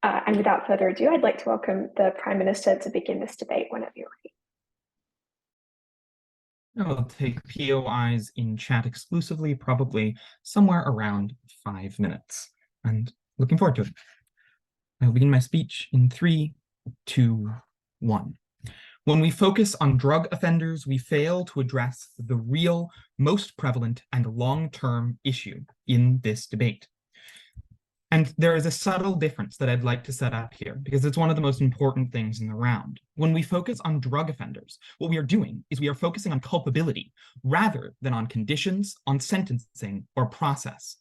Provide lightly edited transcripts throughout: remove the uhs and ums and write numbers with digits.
And without further ado, I'd like to welcome the Prime Minister to begin this debate whenever you're ready. I'll take POIs in chat exclusively, probably somewhere around 5 minutes. And looking forward to it. I'll begin my speech in 3, 2, 1. When we focus on drug offenders, we fail to address the real, most prevalent, and long-term issue in this debate. And there is a subtle difference that I'd like to set up here, because it's one of the most important things in the round. When we focus on drug offenders, what we are doing is we are focusing on culpability rather than on conditions, on sentencing, or process.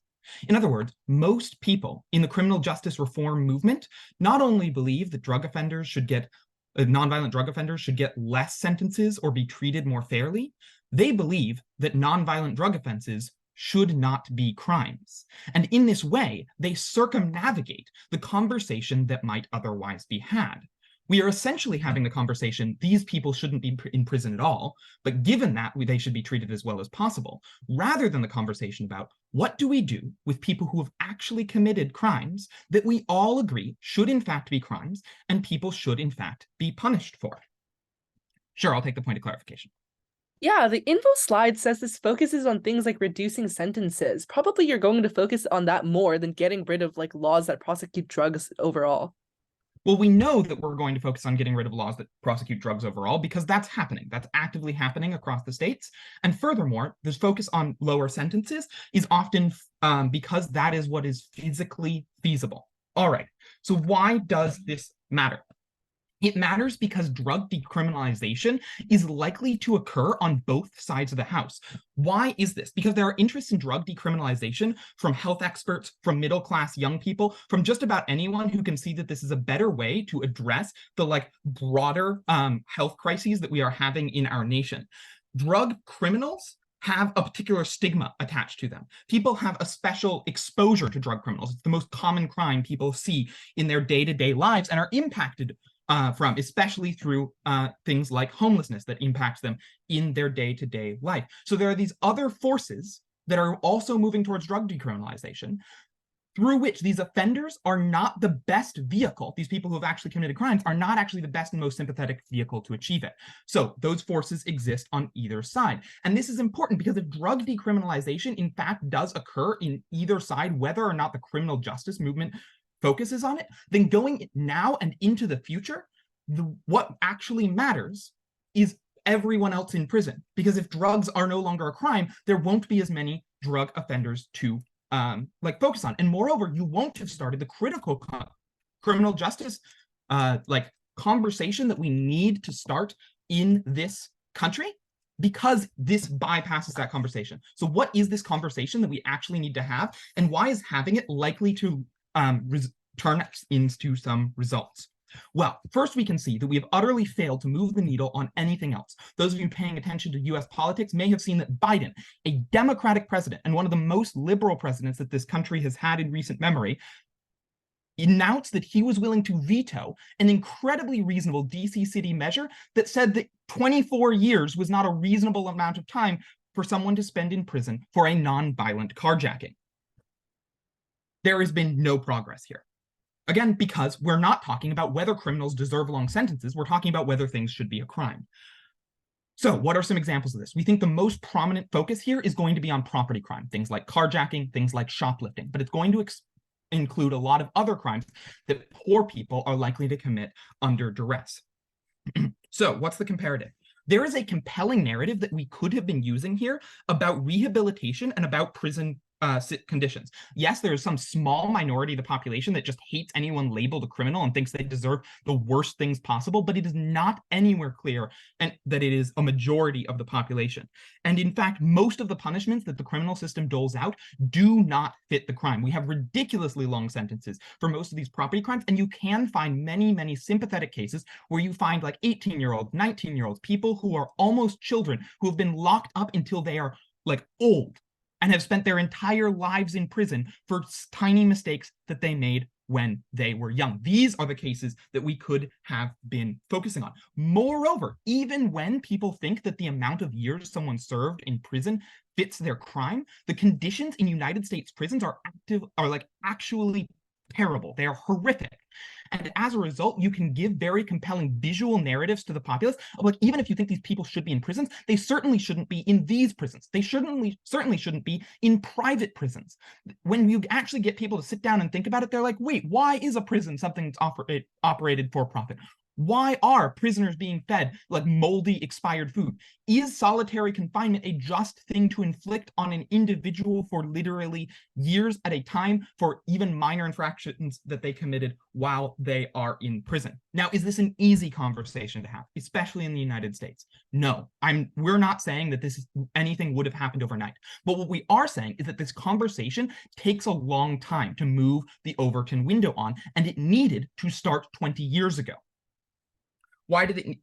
In other words, most people in the criminal justice reform movement not only believe that drug offenders should get nonviolent drug offenders should get less sentences or be treated more fairly, they believe that nonviolent drug offenses should not be crimes. And in this way, they circumnavigate the conversation that might otherwise be had. We are essentially having the conversation, these people shouldn't be in prison at all, but given that, they should be treated as well as possible, rather than the conversation about what do we do with people who have actually committed crimes that we all agree should in fact be crimes and people should in fact be punished for. Sure, I'll take the point of clarification. Yeah, the info slide says this focuses on things like reducing sentences. Probably you're going to focus on that more than getting rid of like laws that prosecute drugs overall. Well, we know that we're going to focus on getting rid of laws that prosecute drugs overall because that's happening. That's actively happening across the states. And furthermore, this focus on lower sentences is often because that is what is physically feasible. All right, so why does this matter? It matters because drug decriminalization is likely to occur on both sides of the house. Why is this? Because there are interests in drug decriminalization from health experts, from middle-class young people, from just about anyone who can see that this is a better way to address the broader health crises that we are having in our nation. Drug criminals have a particular stigma attached to them. People have a special exposure to drug criminals. It's the most common crime people see in their day-to-day lives and are impacted from, especially through things like homelessness that impacts them in their day-to-day life. So there are these other forces that are also moving towards drug decriminalization, through which these offenders are not the best vehicle. These people who have actually committed crimes are not actually the best and most sympathetic vehicle to achieve it. So those forces exist on either side. And this is important because if drug decriminalization in fact does occur in either side, whether or not the criminal justice movement focuses on it, then going now and into the future, what actually matters is everyone else in prison. Because if drugs are no longer a crime, there won't be as many drug offenders to focus on. And moreover, you won't have started the critical criminal justice conversation that we need to start in this country, because this bypasses that conversation. So what is this conversation that we actually need to have, and why is having it likely to turn into some results? Well, first we can see that we have utterly failed to move the needle on anything else. Those of you paying attention to US politics may have seen that Biden, a Democratic president and one of the most liberal presidents that this country has had in recent memory, announced that he was willing to veto an incredibly reasonable DC city measure that said that 24 years was not a reasonable amount of time for someone to spend in prison for a non-violent carjacking. There has been no progress here. Again, because we're not talking about whether criminals deserve long sentences, we're talking about whether things should be a crime. So what are some examples of this? We think the most prominent focus here is going to be on property crime, things like carjacking, things like shoplifting, but it's going to include a lot of other crimes that poor people are likely to commit under duress. So what's the comparative? There is a compelling narrative that we could have been using here about rehabilitation and about prison conditions. Yes, there is some small minority of the population that just hates anyone labeled a criminal and thinks they deserve the worst things possible, but it is not anywhere clear and that it is a majority of the population. And in fact, most of the punishments that the criminal system doles out do not fit the crime. We have ridiculously long sentences for most of these property crimes, and you can find many, many sympathetic cases where you find like 18-year-olds, 19-year-olds, people who are almost children who have been locked up until they are like old and have spent their entire lives in prison for tiny mistakes that they made when they were young. These are the cases that we could have been focusing on. Moreover, even when people think that the amount of years someone served in prison fits their crime, the conditions in United States prisons are actually terrible. They are horrific. And as a result, you can give very compelling visual narratives to the populace of, like, even if you think these people should be in prisons, they certainly shouldn't be in these prisons. They certainly shouldn't be in private prisons. When you actually get people to sit down and think about it, they're like, wait, why is a prison something that's operated for profit? Why are prisoners being fed like moldy, expired food? Is solitary confinement a just thing to inflict on an individual for literally years at a time for even minor infractions that they committed while they are in prison? Now, is this an easy conversation to have, especially in the United States? No, we're not saying that anything would have happened overnight. But what we are saying is that this conversation takes a long time to move the Overton window on, and it needed to start 20 years ago. Why did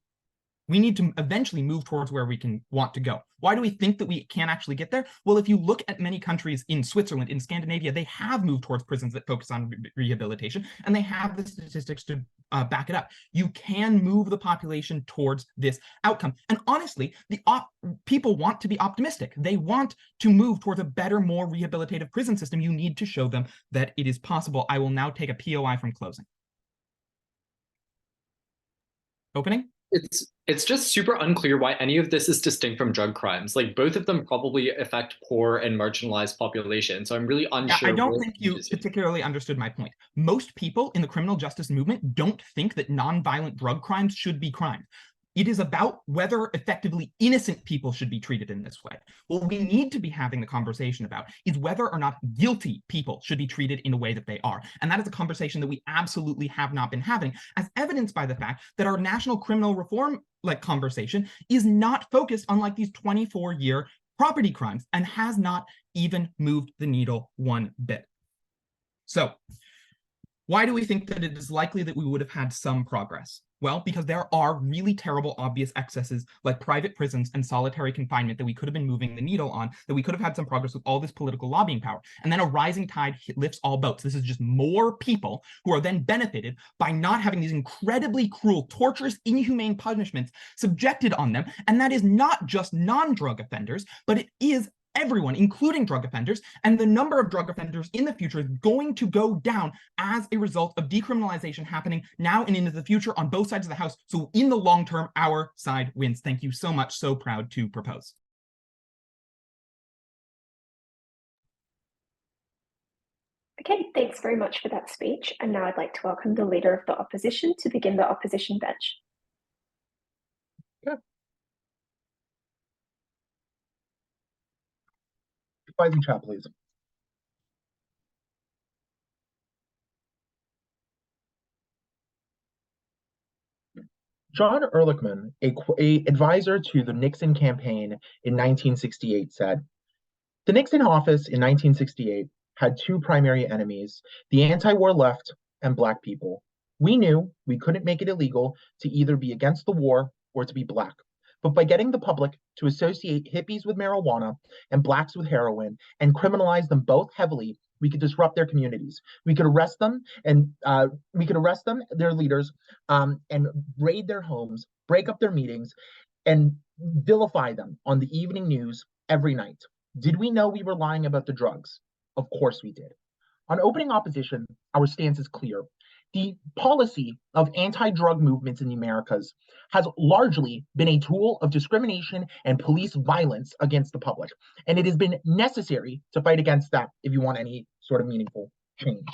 we need to eventually move towards where we want to go? Why do we think that we can actually get there? Well, if you look at many countries in Switzerland, in Scandinavia, they have moved towards prisons that focus on rehabilitation, and they have the statistics to back it up. You can move the population towards this outcome. And honestly, people want to be optimistic. They want to move towards a better, more rehabilitative prison system. You need to show them that it is possible. I will now take a POI from closing. Opening? It's just super unclear why any of this is distinct from drug crimes. Like, both of them probably affect poor and marginalized populations. So I'm really unsure. I don't think you particularly understood my point. Most people in the criminal justice movement don't think that nonviolent drug crimes should be crimes. It is about whether effectively innocent people should be treated in this way. What we need to be having the conversation about is whether or not guilty people should be treated in the way that they are. And that is a conversation that we absolutely have not been having, as evidenced by the fact that our national criminal reform conversation is not focused on like these 24-year property crimes and has not even moved the needle one bit. So why do we think that it is likely that we would have had some progress? Well, because there are really terrible, obvious excesses like private prisons and solitary confinement that we could have been moving the needle on, that we could have had some progress with all this political lobbying power. And then a rising tide lifts all boats. This is just more people who are then benefited by not having these incredibly cruel, torturous, inhumane punishments subjected on them. And that is not just non-drug offenders, but it is everyone, including drug offenders, and the number of drug offenders in the future is going to go down as a result of decriminalization happening now and into the future on both sides of the house. So in the long term, our side wins. Thank you so much. So proud to propose. Okay, thanks very much for that speech. And now I'd like to welcome the Leader of the Opposition to begin the opposition bench. Fighting chat, please. John Ehrlichman, a advisor to the Nixon campaign in 1968, said, "The Nixon office in 1968 had two primary enemies, the anti-war left and Black people. We knew we couldn't make it illegal to either be against the war or to be Black. But by getting the public to associate hippies with marijuana and Blacks with heroin and criminalize them both heavily, we could disrupt their communities. We could arrest them and their leaders, and raid their homes, break up their meetings, and vilify them on the evening news every night. Did we know we were lying about the drugs? Of course we did." On opening opposition, our stance is clear. The policy of anti-drug movements in the Americas has largely been a tool of discrimination and police violence against the public. And it has been necessary to fight against that if you want any sort of meaningful change.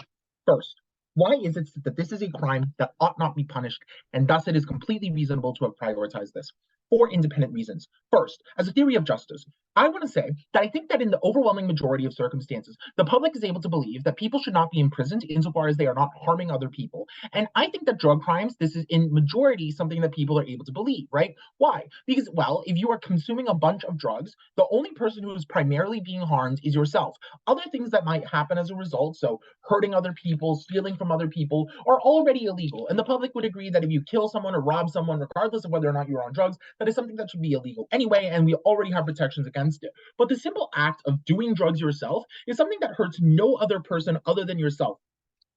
First, why is it that this is a crime that ought not be punished, and thus it is completely reasonable to have prioritized this? 4 independent reasons. First, as a theory of justice, I want to say that I think that in the overwhelming majority of circumstances, the public is able to believe that people should not be imprisoned insofar as they are not harming other people. And I think that drug crimes, this is in majority something that people are able to believe, right? Why? Because, well, if you are consuming a bunch of drugs, the only person who is primarily being harmed is yourself. Other things that might happen as a result, so hurting other people, stealing from other people, are already illegal. And the public would agree that if you kill someone or rob someone, regardless of whether or not you're on drugs, that is something that should be illegal anyway, and we already have protections against it. But the simple act of doing drugs yourself is something that hurts no other person other than yourself.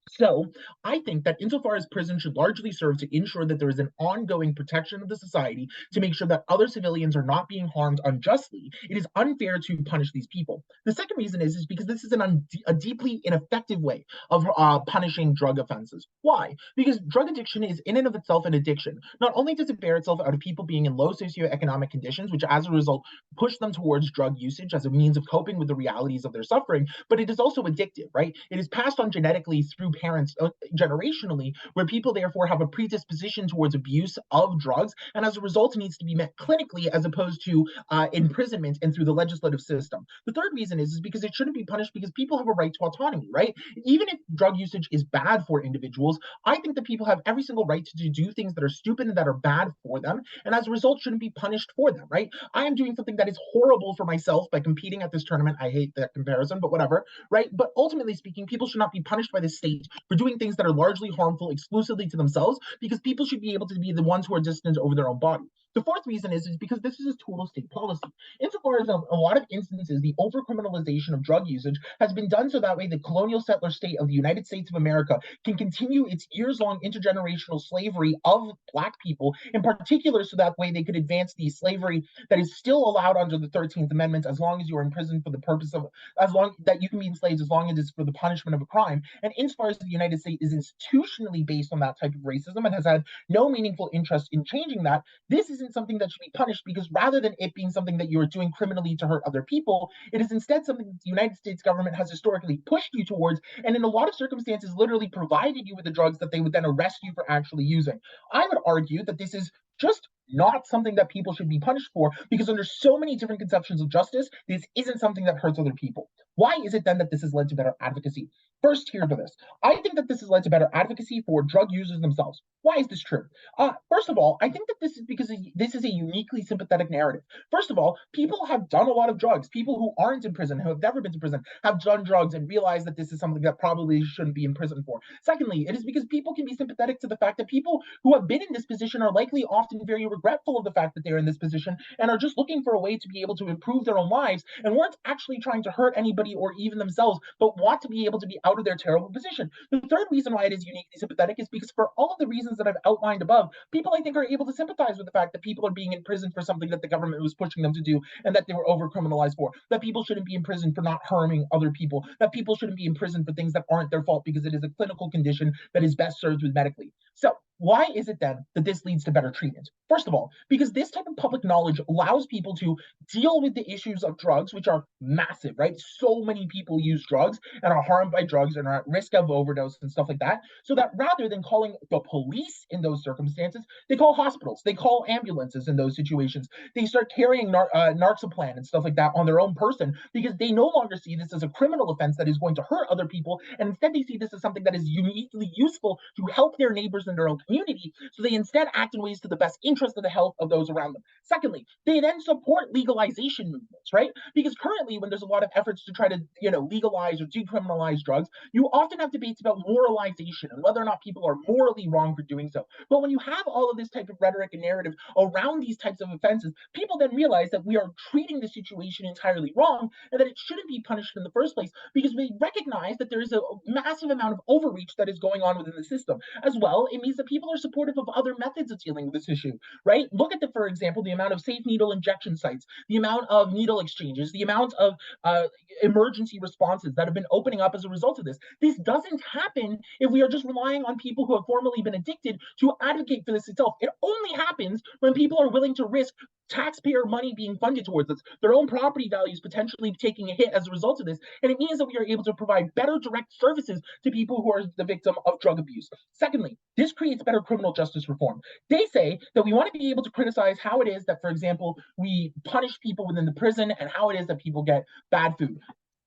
So I think that insofar as prison should largely serve to ensure that there is an ongoing protection of the society to make sure that other civilians are not being harmed unjustly, it is unfair to punish these people. The second reason is because this is a deeply ineffective way of punishing drug offenses. Why? Because drug addiction is in and of itself an addiction. Not only does it bear itself out of people being in low socioeconomic conditions, which as a result push them towards drug usage as a means of coping with the realities of their suffering, but it is also addictive, right? It is passed on genetically through parents generationally, where people therefore have a predisposition towards abuse of drugs, and as a result, it needs to be met clinically as opposed to imprisonment and through the legislative system. The third reason is because it shouldn't be punished because people have a right to autonomy, right? Even if drug usage is bad for individuals, I think that people have every single right to do things that are stupid and that are bad for them, and as a result, shouldn't be punished for them, right? I am doing something that is horrible for myself by competing at this tournament. I hate that comparison, but whatever, right? But ultimately speaking, people should not be punished by the state for doing things that are largely harmful exclusively to themselves, because people should be able to be the ones who are dissident over their own body. The fourth reason is because this is a tool of state policy. Insofar as a lot of instances, the overcriminalization of drug usage has been done so that way the colonial settler state of the United States of America can continue its years-long intergenerational slavery of Black people, in particular, so that way they could advance the slavery that is still allowed under the 13th Amendment as long as you're in prison for the purpose of, as long that you can be enslaved as long as it's for the punishment of a crime. And insofar as the United States is institutionally based on that type of racism and has had no meaningful interest in changing that, this isn't something that should be punished, because rather than it being something that you're doing criminally to hurt other people, it is instead something that the United States government has historically pushed you towards, and in a lot of circumstances literally provided you with the drugs that they would then arrest you for actually using. I would argue that this is just not something that people should be punished for, because under so many different conceptions of justice, this isn't something that hurts other people. Why is it then that this has led to better advocacy? First, here for this. I think that this has led to better advocacy for drug users themselves. Why is this true? First of all, I think that this is because this is a uniquely sympathetic narrative. First of all, people have done a lot of drugs. People who aren't in prison, who have never been to prison, have done drugs and realize that this is something that probably shouldn't be in prison for. Secondly, it is because people can be sympathetic to the fact that people who have been in this position are likely often very regretful of the fact that they're in this position and are just looking for a way to be able to improve their own lives and weren't actually trying to hurt anybody or even themselves, but want to be able to be out of their terrible position. The third reason why it is uniquely sympathetic is because for all of the reasons that I've outlined above, people I think are able to sympathize with the fact that people are being in prison for something that the government was pushing them to do and that they were over criminalized for, that people shouldn't be in prison for not harming other people, that people shouldn't be in prison for things that aren't their fault because it is a clinical condition that is best served with medically. So why is it then that this leads to better treatment? First of all, because this type of public knowledge allows people to deal with the issues of drugs, which are massive, right? So many people use drugs and are harmed by drugs and are at risk of overdose and stuff like that. So that rather than calling the police in those circumstances, they call hospitals, they call ambulances in those situations. They start carrying narxaplan and stuff like that on their own person, because they no longer see this as a criminal offense that is going to hurt other people. And instead they see this as something that is uniquely useful to help their neighbors in their own community, so they instead act in ways to the best interest of the health of those around them. Secondly, they then support legalization movements, right? Because currently, when there's a lot of efforts to try to, legalize or decriminalize drugs, you often have debates about moralization and whether or not people are morally wrong for doing so. But when you have all of this type of rhetoric and narrative around these types of offenses, people then realize that we are treating the situation entirely wrong and that it shouldn't be punished in the first place, because we recognize that there is a massive amount of overreach that is going on within the system. As well, it means that people are supportive of other methods of dealing with this issue, right? Look at for example, the amount of safe needle injection sites, the amount of needle exchanges, the amount of emergency responses that have been opening up as a result of this. This doesn't happen if we are just relying on people who have formerly been addicted to advocate for this itself. It only happens when people are willing to risk taxpayer money being funded towards this, their own property values potentially taking a hit as a result of this. And it means that we are able to provide better direct services to people who are the victim of drug abuse. Secondly, this creates better criminal justice reform. They say that we want to be able to criticize how it is that, for example, we punish people within the prison and how it is that people get bad food.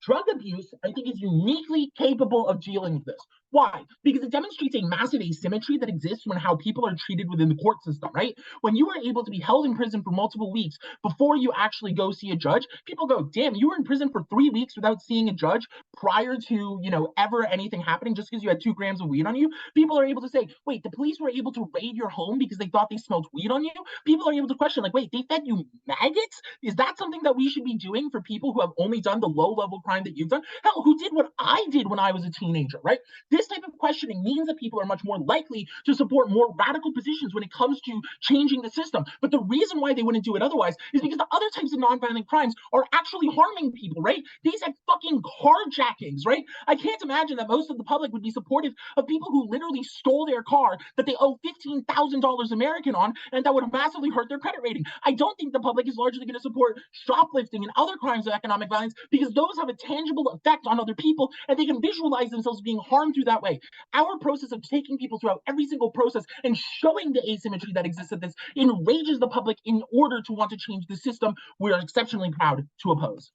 Drug abuse, I think, is uniquely capable of dealing with this. Why? Because it demonstrates a massive asymmetry that exists when how people are treated within the court system, right? When you are able to be held in prison for multiple weeks before you actually go see a judge, people go, damn, you were in prison for 3 weeks without seeing a judge prior to, ever anything happening just because you had 2 grams of weed on you. People are able to say, wait, the police were able to raid your home because they thought they smelled weed on you? People are able to question, like, wait, they fed you maggots? Is that something that we should be doing for people who have only done the low-level crime crime that you've done? Hell, who did what I did when I was a teenager, right? This type of questioning means that people are much more likely to support more radical positions when it comes to changing the system. But the reason why they wouldn't do it otherwise is because the other types of nonviolent crimes are actually harming people, right? These have fucking carjackings, right? I can't imagine that most of the public would be supportive of people who literally stole their car that they owe $15,000 American on, and that would massively hurt their credit rating. I don't think the public is largely going to support shoplifting and other crimes of economic violence because those have a tangible effect on other people and they can visualize themselves being harmed through that way. Our process of taking people throughout every single process and showing the asymmetry that exists in this enrages the public in order to want to change the system we are exceptionally proud to oppose.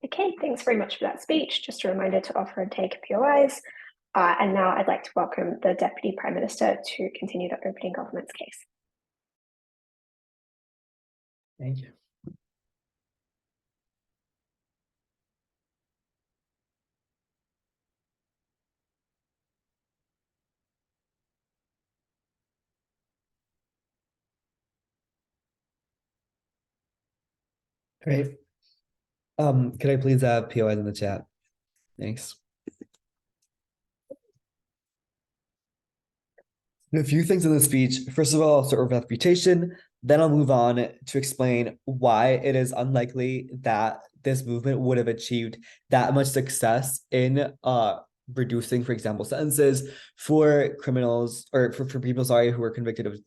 Okay, thanks very much for that speech. Just a reminder to offer and take POIs. And now I'd like to welcome the Deputy Prime Minister to continue the opening government's case. Thank you. Great. Could I please have POIs in the chat? Thanks. A few things in the speech. First of all, I'll start with reputation. Then I'll move on to explain why it is unlikely that this movement would have achieved that much success in reducing, for example, sentences for criminals or for people, sorry, who are convicted of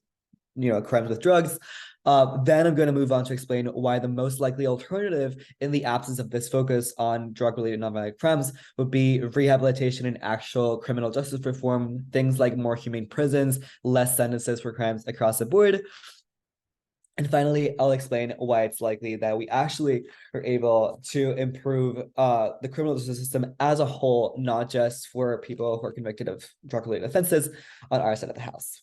crimes with drugs. Then I'm going to move on to explain why the most likely alternative in the absence of this focus on drug-related nonviolent crimes would be rehabilitation and actual criminal justice reform, things like more humane prisons, less sentences for crimes across the board. And finally, I'll explain why it's likely that we actually are able to improve the criminal justice system as a whole, not just for people who are convicted of drug-related offenses on our side of the house.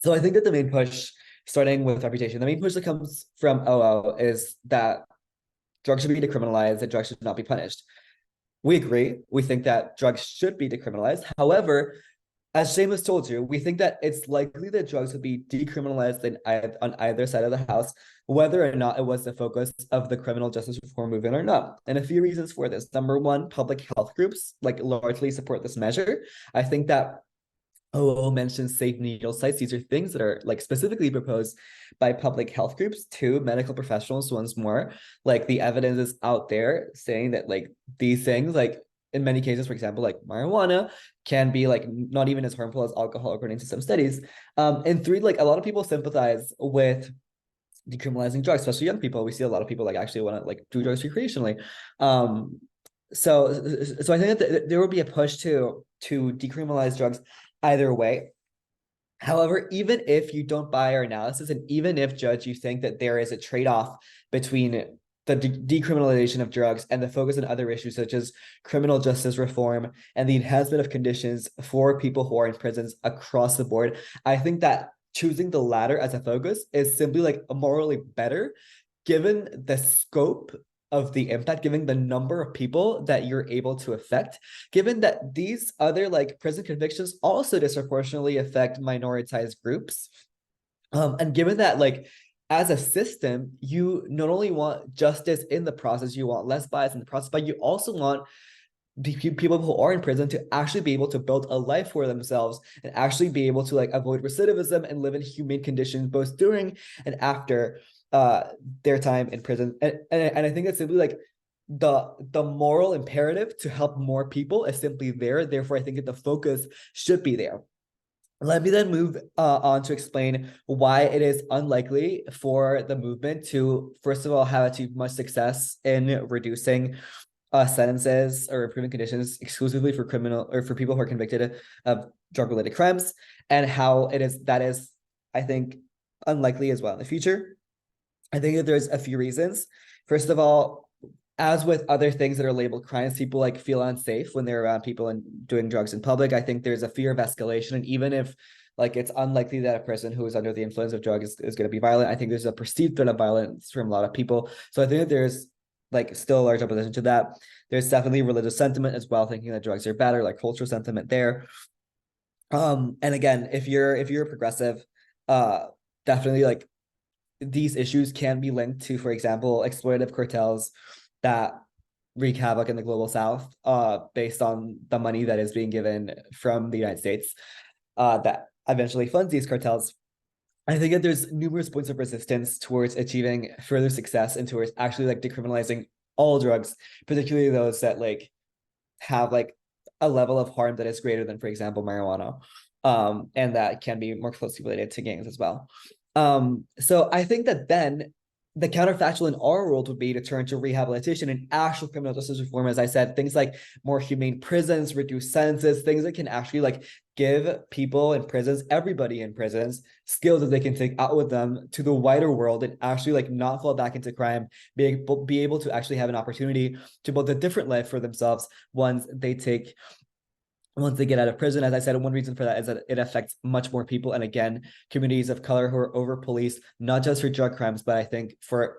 So I think that the main push, starting with reputation, the main push that comes from OO is that drugs should be decriminalized, that drugs should not be punished. We agree. We think that drugs should be decriminalized. However, as Seamus told you, we think that it's likely that drugs would be decriminalized on either side of the house, whether or not it was the focus of the criminal justice reform movement or not. And a few reasons for this. Number one, public health groups largely support this measure. I think that OO mentions safe needle sites. These are things that are specifically proposed by public health groups to medical professionals. Once more, the evidence is out there saying that these things, in many cases, for example, marijuana can be not even as harmful as alcohol, according to some studies. And three, a lot of people sympathize with decriminalizing drugs, especially young people. We see a lot of people actually want to do drugs recreationally. So I think that there will be a push to decriminalize drugs either way. However, even if you don't buy our analysis, and even if, Judge, you think that there is a trade-off between the decriminalization of drugs and the focus on other issues such as criminal justice reform and the enhancement of conditions for people who are in prisons across the board, I think that choosing the latter as a focus is simply morally better, given the scope of the impact, given the number of people that you're able to affect, given that these other prison convictions also disproportionately affect minoritized groups, and given that as a system, you not only want justice in the process, you want less bias in the process, but you also want the people who are in prison to actually be able to build a life for themselves and actually be able to avoid recidivism and live in humane conditions both during and after their time in prison. And I think it's simply the moral imperative to help more people is simply there. Therefore, I think that the focus should be there. Let me then move on to explain why it is unlikely for the movement to, first of all, have achieved much success in reducing sentences or improving conditions exclusively for criminal or for people who are convicted of drug-related crimes, and how that is, I think, unlikely as well in the future. I think that there's a few reasons. First of all, as with other things that are labeled crimes, people feel unsafe when they're around people and doing drugs in public. I think there's a fear of escalation, and even if it's unlikely that a person who is under the influence of drugs is going to be violent, I think there's a perceived threat of violence from a lot of people. So I think that there's still a large opposition to that. There's definitely religious sentiment as well, thinking that drugs are bad, or cultural sentiment there. And again, if you're a progressive, definitely these issues can be linked to, for example, exploitative cartels that wreak havoc in the global south, based on the money that is being given from the United States, that eventually funds these cartels. I think that there's numerous points of resistance towards achieving further success and towards actually like decriminalizing all drugs, particularly those that like have like a level of harm that is greater than, for example, marijuana, and that can be more closely related to gangs as well. So I think that then the counterfactual in our world would be to turn to rehabilitation and actual criminal justice reform. As I said, things like more humane prisons, reduced sentences, things that can actually like give people in prisons, everybody in prisons, skills that they can take out with them to the wider world and actually like not fall back into crime, be able to actually have an opportunity to build a different life for themselves once they get out of prison. As I said, one reason for that is that it affects much more people. And again, communities of color who are over policed, not just for drug crimes, but I think for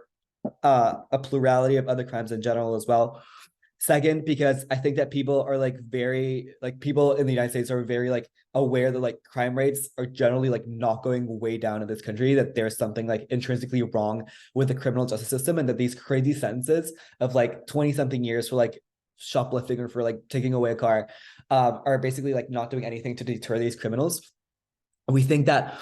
a plurality of other crimes in general as well. Second, because I think that people are like people in the United States are very like aware that like crime rates are generally like not going way down in this country, that there's something like intrinsically wrong with the criminal justice system, and that these crazy sentences of like 20 something years for like shoplifting or for like taking away a car are basically like not doing anything to deter these criminals. We think that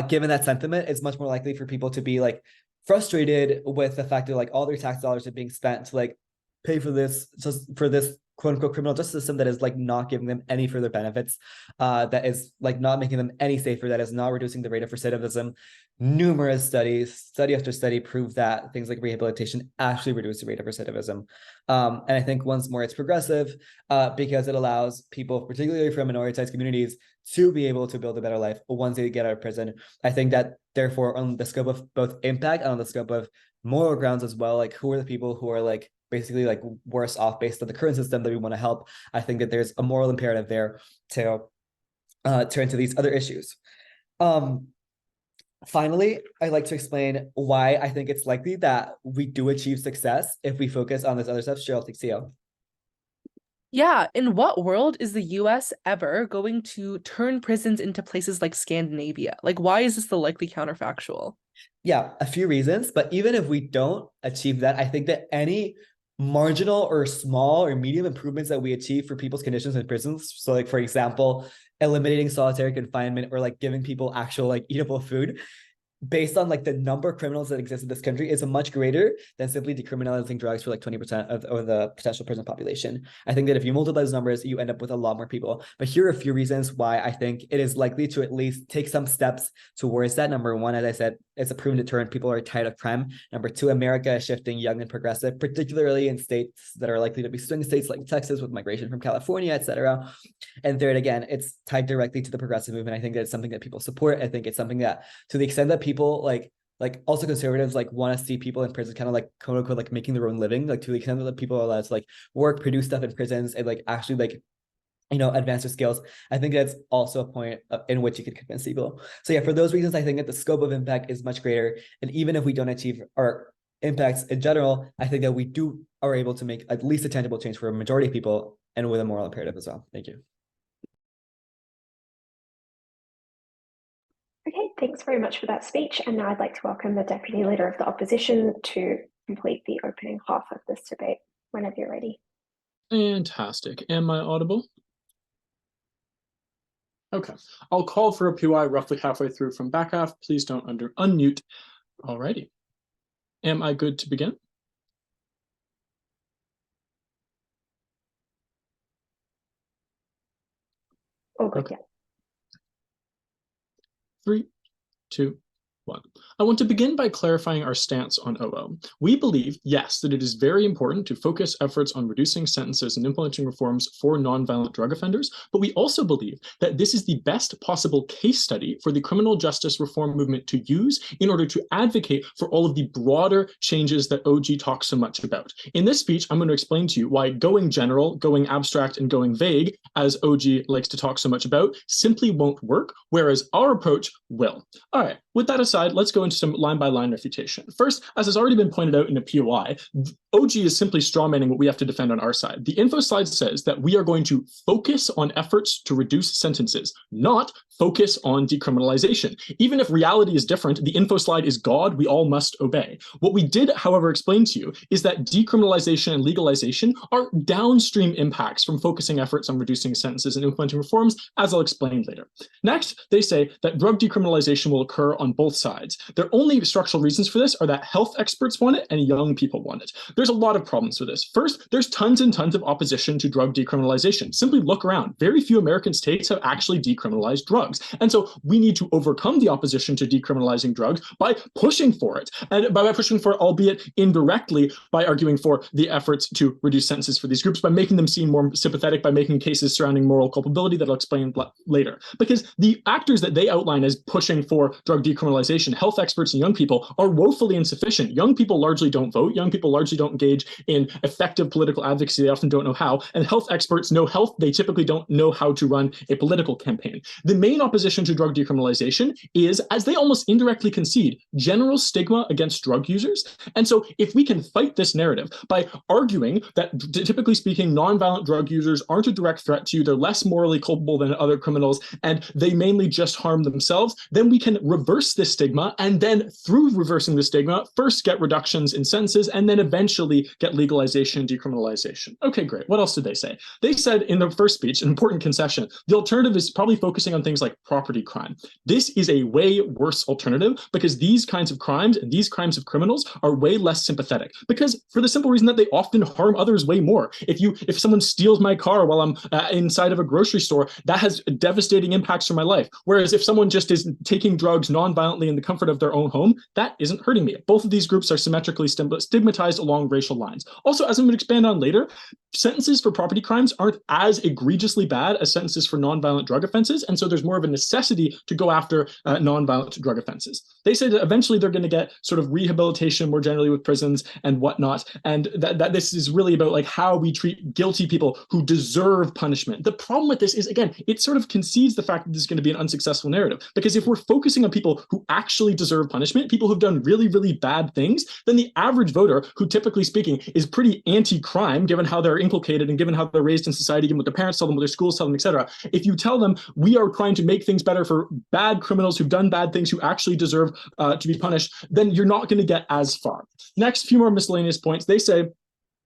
given that sentiment, it's much more likely for people to be like frustrated with the fact that like all their tax dollars are being spent to like pay for this, just for this quote unquote criminal justice system that is like not giving them any further benefits, that is like not making them any safer, that is not reducing the rate of recidivism. Numerous studies, study after study, prove that things like rehabilitation actually reduce the rate of recidivism. And I think once more it's progressive, because it allows people, particularly from minoritized communities, to be able to build a better life once they get out of prison. I think that therefore on the scope of both impact and on the scope of moral grounds as well, like who are the people who are like basically like worse off based on the current system that we want to help, I think that there's a moral imperative there to turn to these other issues. Finally, I'd like to explain why I think it's likely that we do achieve success if we focus on this other stuff. Cheryl, takes you. Yeah, in what world is the US ever going to turn prisons into places like Scandinavia? Like, why is this the likely counterfactual? Yeah, a few reasons, but even if we don't achieve that, I think that any marginal or small or medium improvements that we achieve for people's conditions in prisons, so like for example, eliminating solitary confinement or like giving people actual like eatable food, based on like the number of criminals that exist in this country, is much greater than simply decriminalizing drugs for like 20% of the potential prison population. I think that if you multiply those numbers, you end up with a lot more people. But here are a few reasons why I think it is likely to at least take some steps towards that. Number one, as I said, it's a proven deterrent. People are tired of crime. Number two, America is shifting young and progressive, particularly in states that are likely to be swing states like Texas with migration from California, etc. And third, again, it's tied directly to the progressive movement. I think that it's something that people support. I think it's something that, to the extent that people like also conservatives like want to see people in prison kind of like quote unquote like making their own living, like to the extent that people are allowed to like work, produce stuff in prisons and like actually like, you know, advance their skills. I think that's also a point in which you could convince people. So yeah, for those reasons, I think that the scope of impact is much greater. And even if we don't achieve our impacts in general, I think that we are able to make at least a tangible change for a majority of people, and with a moral imperative as well. Thank you. Okay, thanks very much for that speech. And now I'd like to welcome the Deputy Leader of the Opposition to complete the opening half of this debate, whenever you're ready. Fantastic. Am I audible? Okay, I'll call for a PY roughly halfway through from back half. Please don't unmute. Alrighty. Am I good to begin? All good, Okay. yeah. 3, 2, 1. I want to begin by clarifying our stance on OO. We believe, yes, that it is very important to focus efforts on reducing sentences and implementing reforms for nonviolent drug offenders, but we also believe that this is the best possible case study for the criminal justice reform movement to use in order to advocate for all of the broader changes that OG talks so much about. In this speech, I'm going to explain to you why going general, going abstract, and going vague, as OG likes to talk so much about, simply won't work, whereas our approach will. All right, with that aside, side, let's go into some line-by-line refutation. First, as has already been pointed out in a POI, OG is simply strawmanning what we have to defend on our side. The info slide says that we are going to focus on efforts to reduce sentences, not focus on decriminalization. Even if reality is different, the info slide is God, we all must obey. What we did, however, explain to you is that decriminalization and legalization are downstream impacts from focusing efforts on reducing sentences and implementing reforms, as I'll explain later. Next, they say that drug decriminalization will occur on both sides. Their only structural reasons for this are that health experts want it and young people want it. There's a lot of problems with this. First, there's tons and tons of opposition to drug decriminalization. Simply look around. Very few American states have actually decriminalized drugs. And so we need to overcome the opposition to decriminalizing drugs by pushing for it. And by pushing for it, albeit indirectly, by arguing for the efforts to reduce sentences for these groups, by making them seem more sympathetic, by making cases surrounding moral culpability that I'll explain later. Because the actors that they outline as pushing for drug decriminalization, health experts and young people, are woefully insufficient. Young people largely don't vote. Young people largely don't engage in effective political advocacy. They often don't know how. And health experts know health. They typically don't know how to run a political campaign. The main opposition to drug decriminalization is, as they almost indirectly concede, general stigma against drug users. And so if we can fight this narrative by arguing that, typically speaking, nonviolent drug users aren't a direct threat to you, they're less morally culpable than other criminals, and they mainly just harm themselves, then we can reverse this stigma, and then through reversing the stigma, first get reductions in sentences, and then eventually get legalization and decriminalization. Okay, great. What else did they say? They said in the first speech, an important concession, the alternative is probably focusing on things like property crime. This is a way worse alternative because these kinds of crimes and these crimes of criminals are way less sympathetic, because for the simple reason that they often harm others way more. If someone steals my car while I'm inside of a grocery store, that has devastating impacts for my life. Whereas if someone just is taking drugs non-violently in the comfort of their own home, that isn't hurting me. Both of these groups are symmetrically stigmatized along racial lines. Also, as I'm going to expand on later, sentences for property crimes aren't as egregiously bad as sentences for non-violent drug offenses, and so there's more of a necessity to go after non-violent drug offenses. They say that eventually they're going to get sort of rehabilitation more generally with prisons and whatnot, and that this is really about like how we treat guilty people who deserve punishment. The problem with this is, again, it sort of concedes the fact that this is going to be an unsuccessful narrative, because if we're focusing on people who actually deserve punishment, people who've done really, really bad things, then the average voter, who typically speaking is pretty anti-crime given how they're inculcated and given how they're raised in society, given what their parents tell them, what their schools tell them, etc. If you tell them we are trying to make things better for bad criminals who've done bad things, who actually deserve to be punished, then you're not going to get as far. Next, few more miscellaneous points. They say,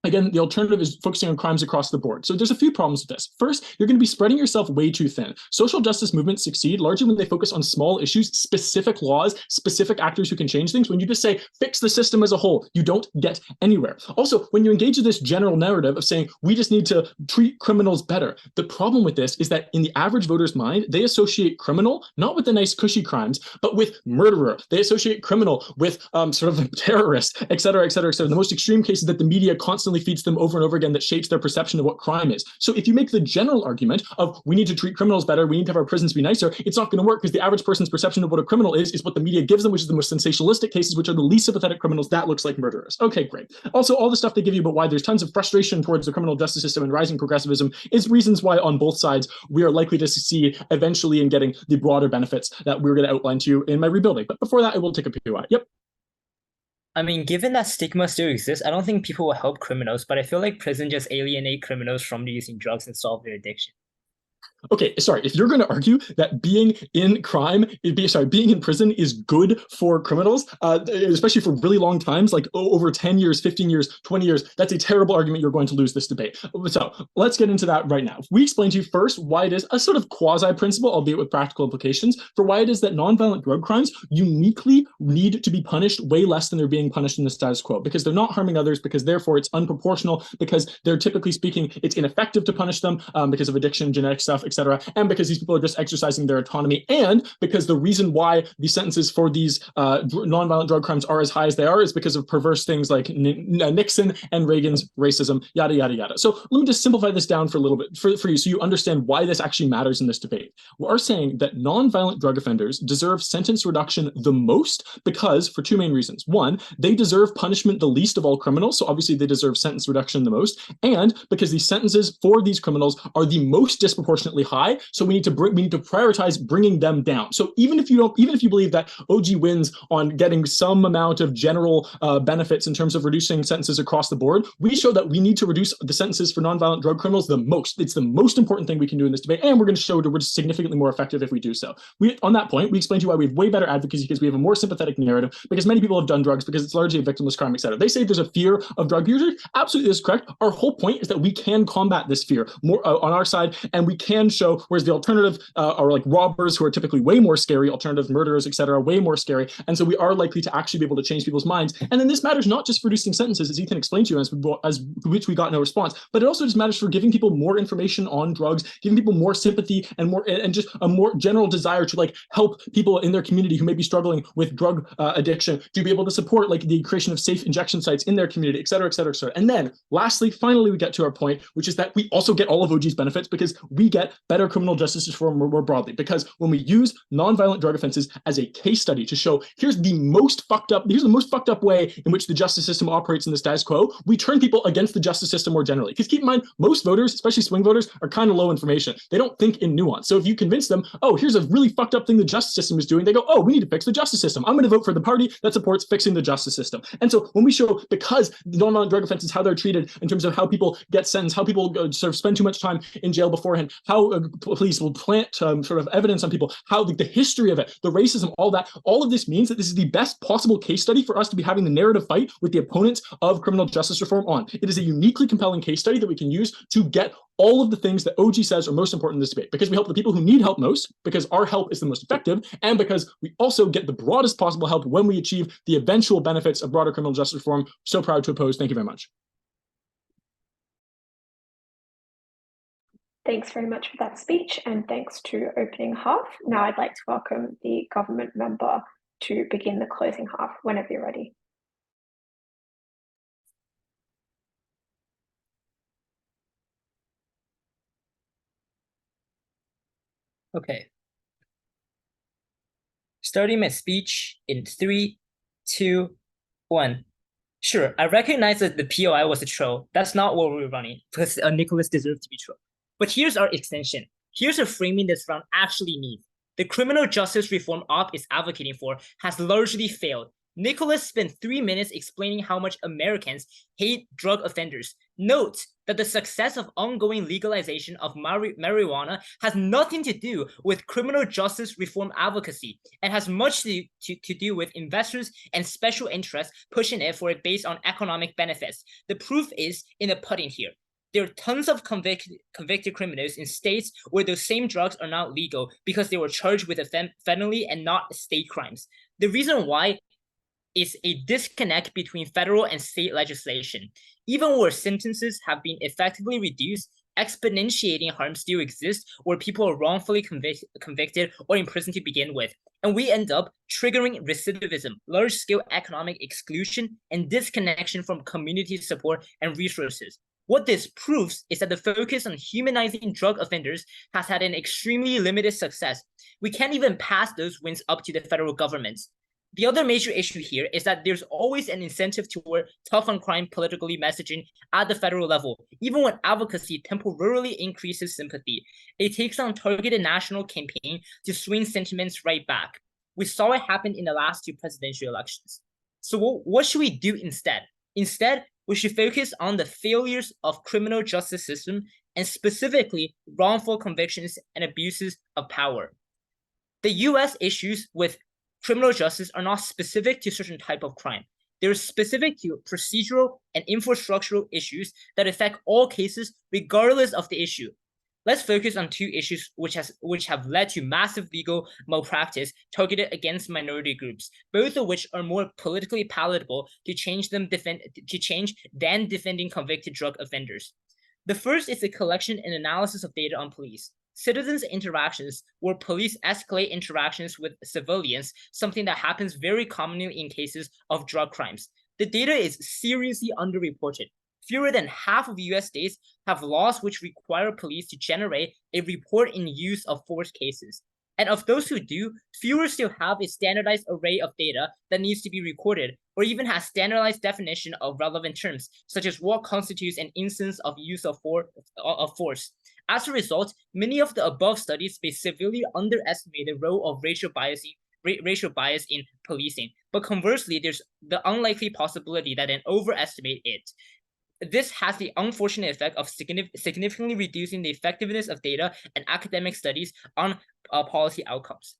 again, the alternative is focusing on crimes across the board. So there's a few problems with this. First, you're going to be spreading yourself way too thin. Social justice movements succeed largely when they focus on small issues, specific laws, specific actors who can change things. When you just say, fix the system as a whole, you don't get anywhere. Also, when you engage in this general narrative of saying, we just need to treat criminals better, the problem with this is that in the average voter's mind, they associate criminal not with the nice cushy crimes, but with murderer. They associate criminal with sort of terrorist, et cetera, et cetera, et cetera. The most extreme cases that the media constantly feeds them over and over again that shapes their perception of what crime is. So if you make the general argument of we need to treat criminals better, we need to have our prisons be nicer, it's not going to work, because the average person's perception of what a criminal is what the media gives them, which is the most sensationalistic cases, which are the least sympathetic criminals. That looks like murderers. Okay, great. Also, all the stuff they give you about why there's tons of frustration towards the criminal justice system and rising progressivism is reasons why on both sides we are likely to succeed eventually in getting the broader benefits that we're going to outline to you in my rebuilding. But before that, I will take a POI. Yep. I mean, given that stigma still exists, I don't think people will help criminals, but I feel like prison just alienate criminals from using drugs and solve their addiction. Okay, sorry, if you're going to argue that being in prison is good for criminals, especially for really long times, like over 10 years, 15 years, 20 years, that's a terrible argument. You're going to lose this debate. So let's get into that right now. We explain to you first why it is a sort of quasi-principle, albeit with practical implications, for why it is that nonviolent drug crimes uniquely need to be punished way less than they're being punished in the status quo, because they're not harming others, because therefore it's unproportional, because they're typically speaking, it's ineffective to punish them because of addiction, genetic stuff, etc., and because these people are just exercising their autonomy, and because the reason why the sentences for these nonviolent drug crimes are as high as they are is because of perverse things like Nixon and Reagan's racism, yada, yada, yada. So let me just simplify this down for a little bit for you so you understand why this actually matters in this debate. We are saying that nonviolent drug offenders deserve sentence reduction the most because, for two main reasons. One, they deserve punishment the least of all criminals, so obviously they deserve sentence reduction the most, and because these sentences for these criminals are the most disproportionately disproportionately high. So we need to prioritize bringing them down. So even if you believe that OG wins on getting some amount of general benefits in terms of reducing sentences across the board, we show that we need to reduce the sentences for nonviolent drug criminals the most. It's the most important thing we can do in this debate, and we're going to show that we're significantly more effective if we do so. On that point, we explain to you why we have way better advocacy, because we have a more sympathetic narrative, because many people have done drugs, because it's largely a victimless crime, etc. They say there's a fear of drug users. Absolutely, this is correct. Our whole point is that we can combat this fear more on our side, and we can show, whereas the alternative are like robbers, who are typically way more scary, alternative murderers, etc., way more scary, and so we are likely to actually be able to change people's minds. And then this matters not just for reducing sentences, as Ethan explained to you, as which we got no response, but it also just matters for giving people more information on drugs, giving people more sympathy and just a more general desire to like help people in their community who may be struggling with drug addiction, to be able to support like the creation of safe injection sites in their community, et cetera, et cetera, et cetera. And then lastly, finally, we get to our point, which is that we also get all of OG's benefits, because we get better criminal justice reform more broadly. Because when we use nonviolent drug offenses as a case study to show here's the most fucked up way in which the justice system operates in the status quo, we turn people against the justice system more generally. Because keep in mind, most voters, especially swing voters, are kind of low information. They don't think in nuance. So if you convince them, oh, here's a really fucked up thing the justice system is doing, they go, oh, we need to fix the justice system. I'm going to vote for the party that supports fixing the justice system. And so when we show, because nonviolent drug offenses, how they're treated in terms of how people get sentenced, how people sort of spend too much time in jail beforehand, how police will plant sort of evidence on people, how the history of it, the racism, all that, all of this means that this is the best possible case study for us to be having the narrative fight with the opponents of criminal justice reform on. It is a uniquely compelling case study that we can use to get all of the things that OG says are most important in this debate, because we help the people who need help most, because our help is the most effective, and because we also get the broadest possible help when we achieve the eventual benefits of broader criminal justice reform. So proud to oppose. Thank you very much. Thanks very much for that speech, and thanks to opening half. Now I'd like to welcome the government member to begin the closing half whenever you're ready. Okay. Starting my speech in 3, 2, 1. Sure, I recognize that the POI was a troll. That's not what we're running, because Nicholas deserved to be trolled. But here's our extension. Here's a framing this round actually needs. The criminal justice reform OP is advocating for has largely failed. Nicholas spent 3 minutes explaining how much Americans hate drug offenders. Note that the success of ongoing legalization of marijuana has nothing to do with criminal justice reform advocacy, and has much to do with investors and special interests pushing it for it based on economic benefits. The proof is in the pudding here. There are tons of convicted criminals in states where those same drugs are not legal because they were charged with a felony and not state crimes. The reason why is a disconnect between federal and state legislation. Even where sentences have been effectively reduced, exponentiating harm still exists where people are wrongfully convicted or in prison to begin with. And we end up triggering recidivism, large-scale economic exclusion, and disconnection from community support and resources. What this proves is that the focus on humanizing drug offenders has had an extremely limited success. We can't even pass those wins up to the federal government. The other major issue here is that there's always an incentive toward tough on crime politically messaging at the federal level, even when advocacy temporarily increases sympathy. It takes on targeted national campaign to swing sentiments right back. We saw it happen in the last 2 presidential elections. So what should we do instead? Instead, we should focus on the failures of criminal justice system, and specifically wrongful convictions and abuses of power. The US issues with criminal justice are not specific to certain type of crime. They're specific to procedural and infrastructural issues that affect all cases regardless of the issue. Let's focus on 2 issues which have led to massive legal malpractice targeted against minority groups, both of which are more politically palatable to change than defending convicted drug offenders. The first is the collection and analysis of data on police. Citizens' interactions, where police escalate interactions with civilians, something that happens very commonly in cases of drug crimes. The data is seriously underreported. Fewer than half of US states have laws which require police to generate a report in use of force cases. And of those who do, fewer still have a standardized array of data that needs to be recorded, or even has standardized definition of relevant terms, such as what constitutes an instance of use of force. As a result, many of the above studies may severely underestimate the role of racial bias in policing, but conversely, there's the unlikely possibility that an overestimate it. This has the unfortunate effect of significantly reducing the effectiveness of data and academic studies on policy outcomes.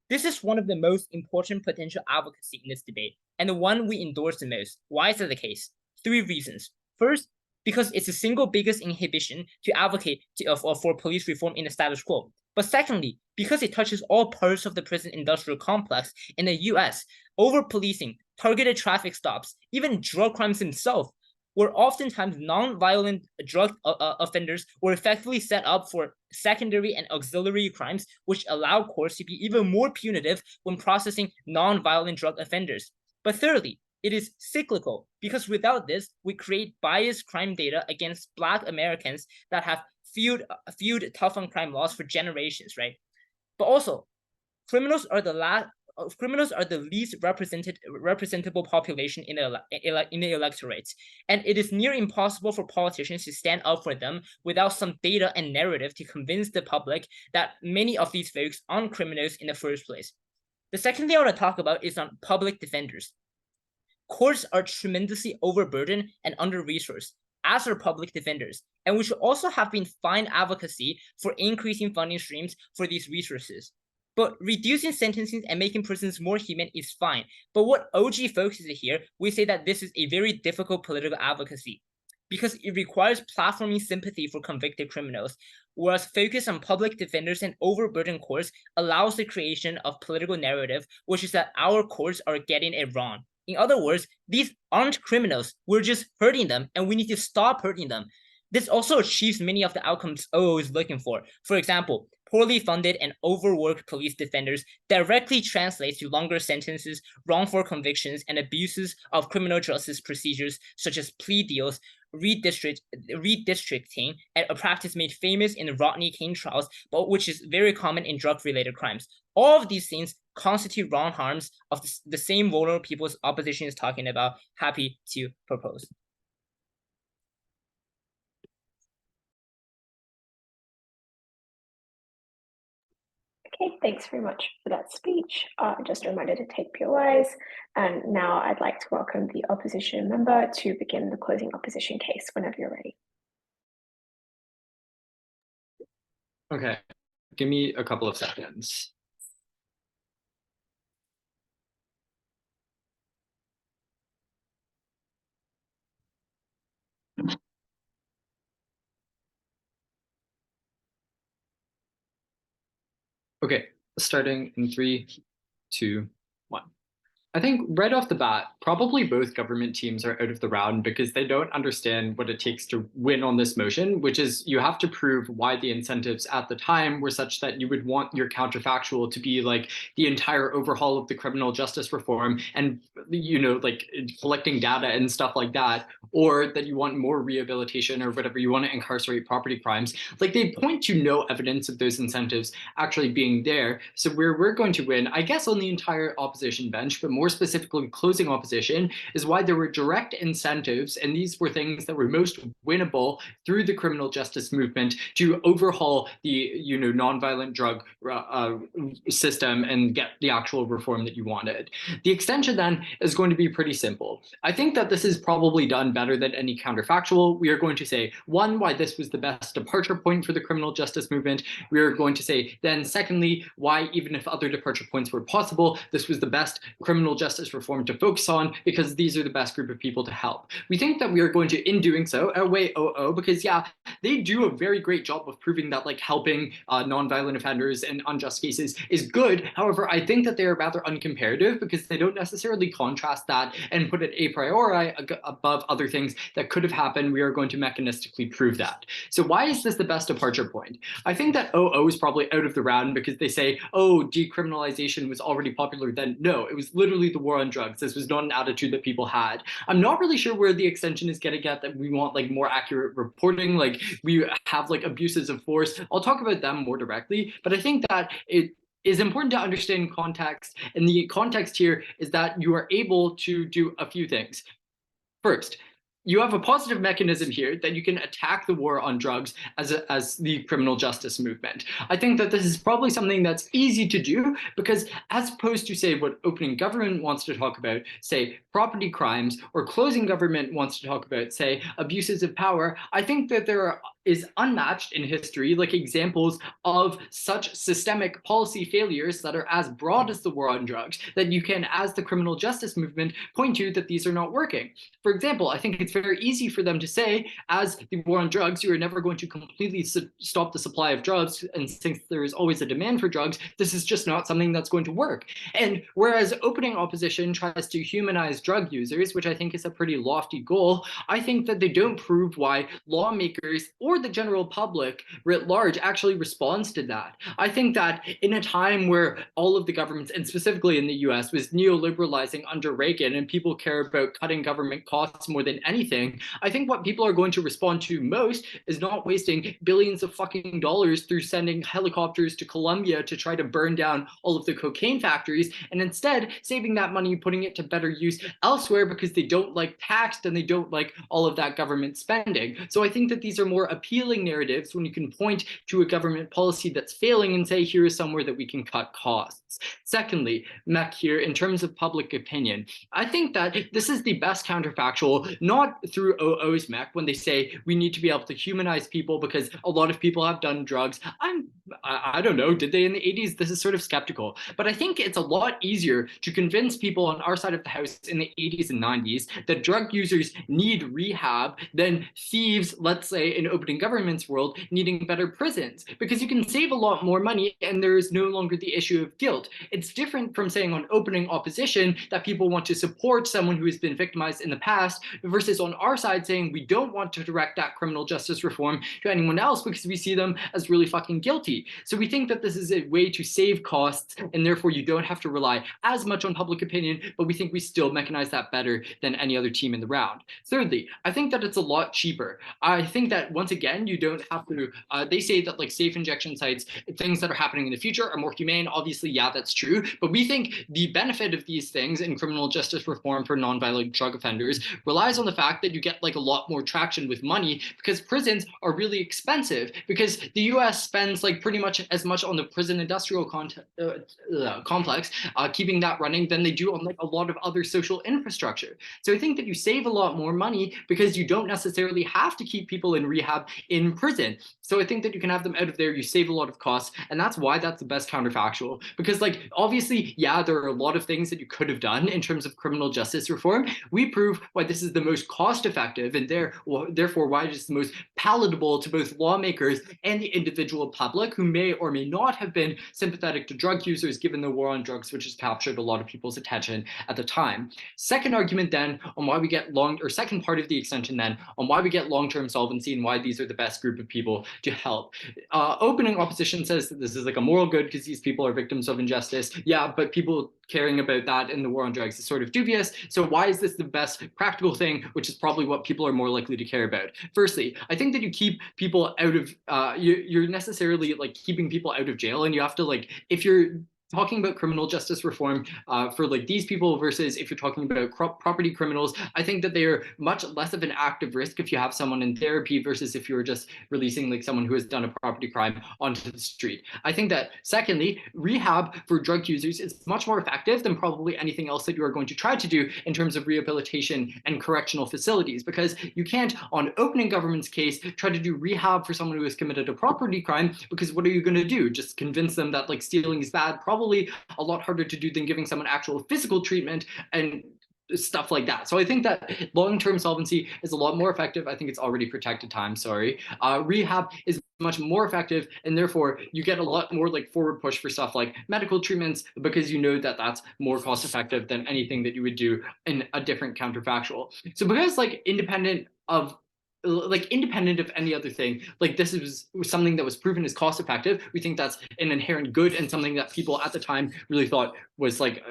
This is one of the most important potential advocacy in this debate, and the one we endorse the most. Why is that the case? 3 reasons. First, because it's the single biggest inhibition to advocate for police reform in the status quo. But secondly, because it touches all parts of the prison industrial complex in the US, over-policing, targeted traffic stops, even drug crimes themselves, where oftentimes non-violent drug offenders were effectively set up for secondary and auxiliary crimes, which allow courts to be even more punitive when processing non-violent drug offenders. But thirdly, it is cyclical, because without this, we create biased crime data against Black Americans that have fueled tough on crime laws for generations, right? But also, criminals are the least representable population in the electorate, and it is near impossible for politicians to stand up for them without some data and narrative to convince the public that many of these folks aren't criminals in the first place. The second thing I want to talk about is on public defenders. Courts are tremendously overburdened and under-resourced, as are public defenders, and we should also have been fine advocacy for increasing funding streams for these resources. But reducing sentences and making prisons more human is fine. But what OG focuses here, we say that this is a very difficult political advocacy because it requires platforming sympathy for convicted criminals, whereas focus on public defenders and overburdened courts allows the creation of political narrative, which is that our courts are getting it wrong. In other words, these aren't criminals, we're just hurting them, and we need to stop hurting them. This also achieves many of the outcomes OO is looking for. For example, poorly funded and overworked police defenders directly translates to longer sentences, wrongful convictions, and abuses of criminal justice procedures such as plea deals, redistricting, and a practice made famous in the Rodney King trials, but which is very common in drug-related crimes. All of these things constitute wrong harms of the same vulnerable people's opposition is talking about. Happy to propose. Okay, thanks very much for that speech. Just a reminder to take POIs. And now I'd like to welcome the opposition member to begin the closing opposition case whenever you're ready. Okay, give me a couple of seconds. Okay, starting in 3, 2, 1. I think right off the bat, probably both government teams are out of the round because they don't understand what it takes to win on this motion, which is you have to prove why the incentives at the time were such that you would want your counterfactual to be like the entire overhaul of the criminal justice reform and, you know, like collecting data and stuff like that, or that you want more rehabilitation or whatever, you want to incarcerate property crimes. Like they point to no evidence of those incentives actually being there. So we're going to win, I guess, on the entire opposition bench, but more specifically closing opposition is why there were direct incentives, and these were things that were most winnable through the criminal justice movement to overhaul the, you know, nonviolent drug system and get the actual reform that you wanted. The extension then is going to be pretty simple. I think that this is probably done better than any counterfactual. We are going to say, one, why this was the best departure point for the criminal justice movement. We are going to say, then secondly, why even if other departure points were possible, this was the best criminal justice reform to focus on because these are the best group of people to help. We think that we are going to, in doing so, outweigh OO because, yeah, they do a very great job of proving that like helping nonviolent offenders and unjust cases is good. However, I think that they are rather uncomparative because they don't necessarily contrast that and put it a priori above other things that could have happened. We are going to mechanistically prove that. So why is this the best departure point? I think that OO is probably out of the round because they say, oh, decriminalization was already popular then. No, it was literally the war on drugs. This was not an attitude that people had. I'm not really sure where the extension is getting at that we want like more accurate reporting, like we have like abuses of force. I'll talk about them more directly, but I think that it is important to understand context, and the context here is that you are able to do a few things. First, you have a positive mechanism here that you can attack the war on drugs as the criminal justice movement. I think that this is probably something that's easy to do because as opposed to say what opening government wants to talk about, say property crimes, or closing government wants to talk about, say abuses of power, I think that there is unmatched in history, like examples of such systemic policy failures that are as broad as the war on drugs that you can, as the criminal justice movement, point to that these are not working. For example, I think it's very easy for them to say, as the war on drugs, you are never going to completely stop the supply of drugs, and since there is always a demand for drugs, this is just not something that's going to work. And whereas opening opposition tries to humanize drug users, which I think is a pretty lofty goal, I think that they don't prove why lawmakers or the general public writ large actually responds to that. I think that in a time where all of the governments, and specifically in the US, was neoliberalizing under Reagan and people care about cutting government costs more than anything, I think what people are going to respond to most is not wasting billions of fucking dollars through sending helicopters to Colombia to try to burn down all of the cocaine factories, and instead saving that money, putting it to better use elsewhere because they don't like taxed and they don't like all of that government spending. So I think that these are more appealing narratives when you can point to a government policy that's failing and say, here is somewhere that we can cut costs. Secondly, Mech here, in terms of public opinion, I think that this is the best counterfactual, not through OO's Mech, when they say we need to be able to humanize people because a lot of people have done drugs. I don't know, did they in the 80s? This is sort of skeptical. But I think it's a lot easier to convince people on our side of the house in the 80s and 90s that drug users need rehab than thieves, let's say in opening government's world, needing better prisons, because you can save a lot more money and there is no longer the issue of guilt. It's different from saying on opening opposition that people want to support someone who has been victimized in the past, versus on our side saying we don't want to direct that criminal justice reform to anyone else because we see them as really fucking guilty. So we think that this is a way to save costs, and therefore you don't have to rely as much on public opinion, but we think we still mechanize that better than any other team in the round. Thirdly, I think that it's a lot cheaper. I think that once again, you don't have to, they say that like safe injection sites, things that are happening in the future are more humane. Obviously, yeah, that's true. But we think the benefit of these things in criminal justice reform for nonviolent drug offenders relies on the fact that you get like a lot more traction with money, because prisons are really expensive, because the US spends like pretty much as much on the prison industrial complex, keeping that running, than they do on like a lot of other social infrastructure. So I think that you save a lot more money because you don't necessarily have to keep people in rehab in prison. So I think that you can have them out of there, you save a lot of costs, and that's why that's the best counterfactual. Because like, obviously, yeah, there are a lot of things that you could have done in terms of criminal justice reform. We prove why this is the most cost effective, and therefore why it is the most palatable to both lawmakers and the individual public, who may or may not have been sympathetic to drug users given the war on drugs, which has captured a lot of people's attention at the time. Second argument then on why we get second part of the extension then on why we get long-term solvency and why these are the best group of people to help. Opening opposition says that this is like a moral good because these people are victims of injustice. Yeah, but people caring about that in the war on drugs is sort of dubious. So why is this the best practical thing, which is probably what people are more likely to care about? Firstly, I think that you keep people out of, you're necessarily like keeping people out of jail, and you have to like, if you're talking about criminal justice reform for like these people versus if you're talking about property criminals, I think that they are much less of an active risk if you have someone in therapy versus if you're just releasing like someone who has done a property crime onto the street. I think that secondly, rehab for drug users is much more effective than probably anything else that you are going to try to do in terms of rehabilitation and correctional facilities, because you can't, on opening government's case, try to do rehab for someone who has committed a property crime, because what are you going to do? Just convince them that like stealing is bad? Probably a lot harder to do than giving someone actual physical treatment and stuff like that. So I think that long-term solvency is a lot more effective. I think it's already protected time, sorry. Rehab is much more effective, and therefore you get a lot more like forward push for stuff like medical treatments, because you know that that's more cost effective than anything that you would do in a different counterfactual. So because like independent of like independent of any other thing, like this was something that was proven as cost effective. We think that's an inherent good and something that people at the time really thought was like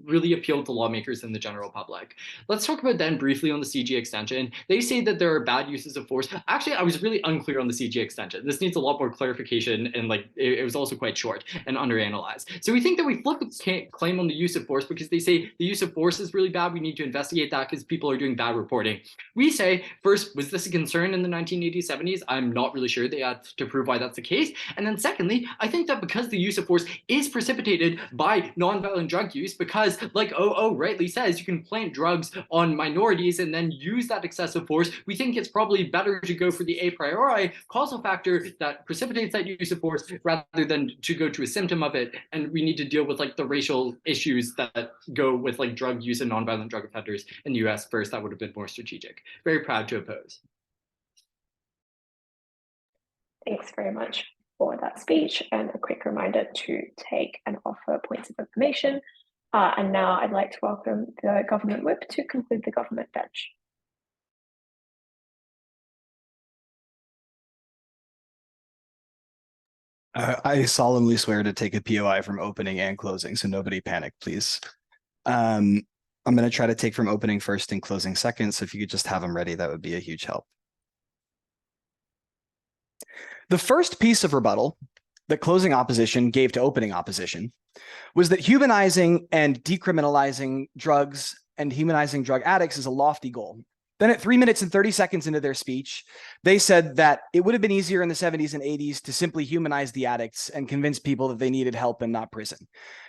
really appealed to lawmakers and the general public. Let's talk about then briefly on the CG extension. They say that there are bad uses of force. Actually, I was really unclear on the CG extension. This needs a lot more clarification, and like it was also quite short and underanalyzed. So we think that we flip the claim on the use of force because they say the use of force is really bad. We need to investigate that because people are doing bad reporting. We say, first, was this a concern in the 1980s, 70s? I'm not really sure. They had to prove why that's the case. And then secondly, I think that because the use of force is precipitated by nonviolent drug use, because like OO rightly says, you can plant drugs on minorities and then use that excessive force, we think it's probably better to go for the a priori causal factor that precipitates that use of force rather than to go to a symptom of it. And we need to deal with like the racial issues that go with like drug use and nonviolent drug offenders in the US first. That would have been more strategic. Very proud to oppose. Thanks very much for that speech, and a quick reminder to take and offer points of information. And now I'd like to welcome the government whip to conclude the government bench. I solemnly swear to take a POI from opening and closing, so nobody panic, please. I'm going to try to take from opening first and closing second, so if you could just have them ready, that would be a huge help. The first piece of rebuttal that closing opposition gave to opening opposition was that humanizing and decriminalizing drugs and humanizing drug addicts is a lofty goal. Then at 3 minutes and 30 seconds into their speech, they said that it would have been easier in the 70s and 80s to simply humanize the addicts and convince people that they needed help and not prison.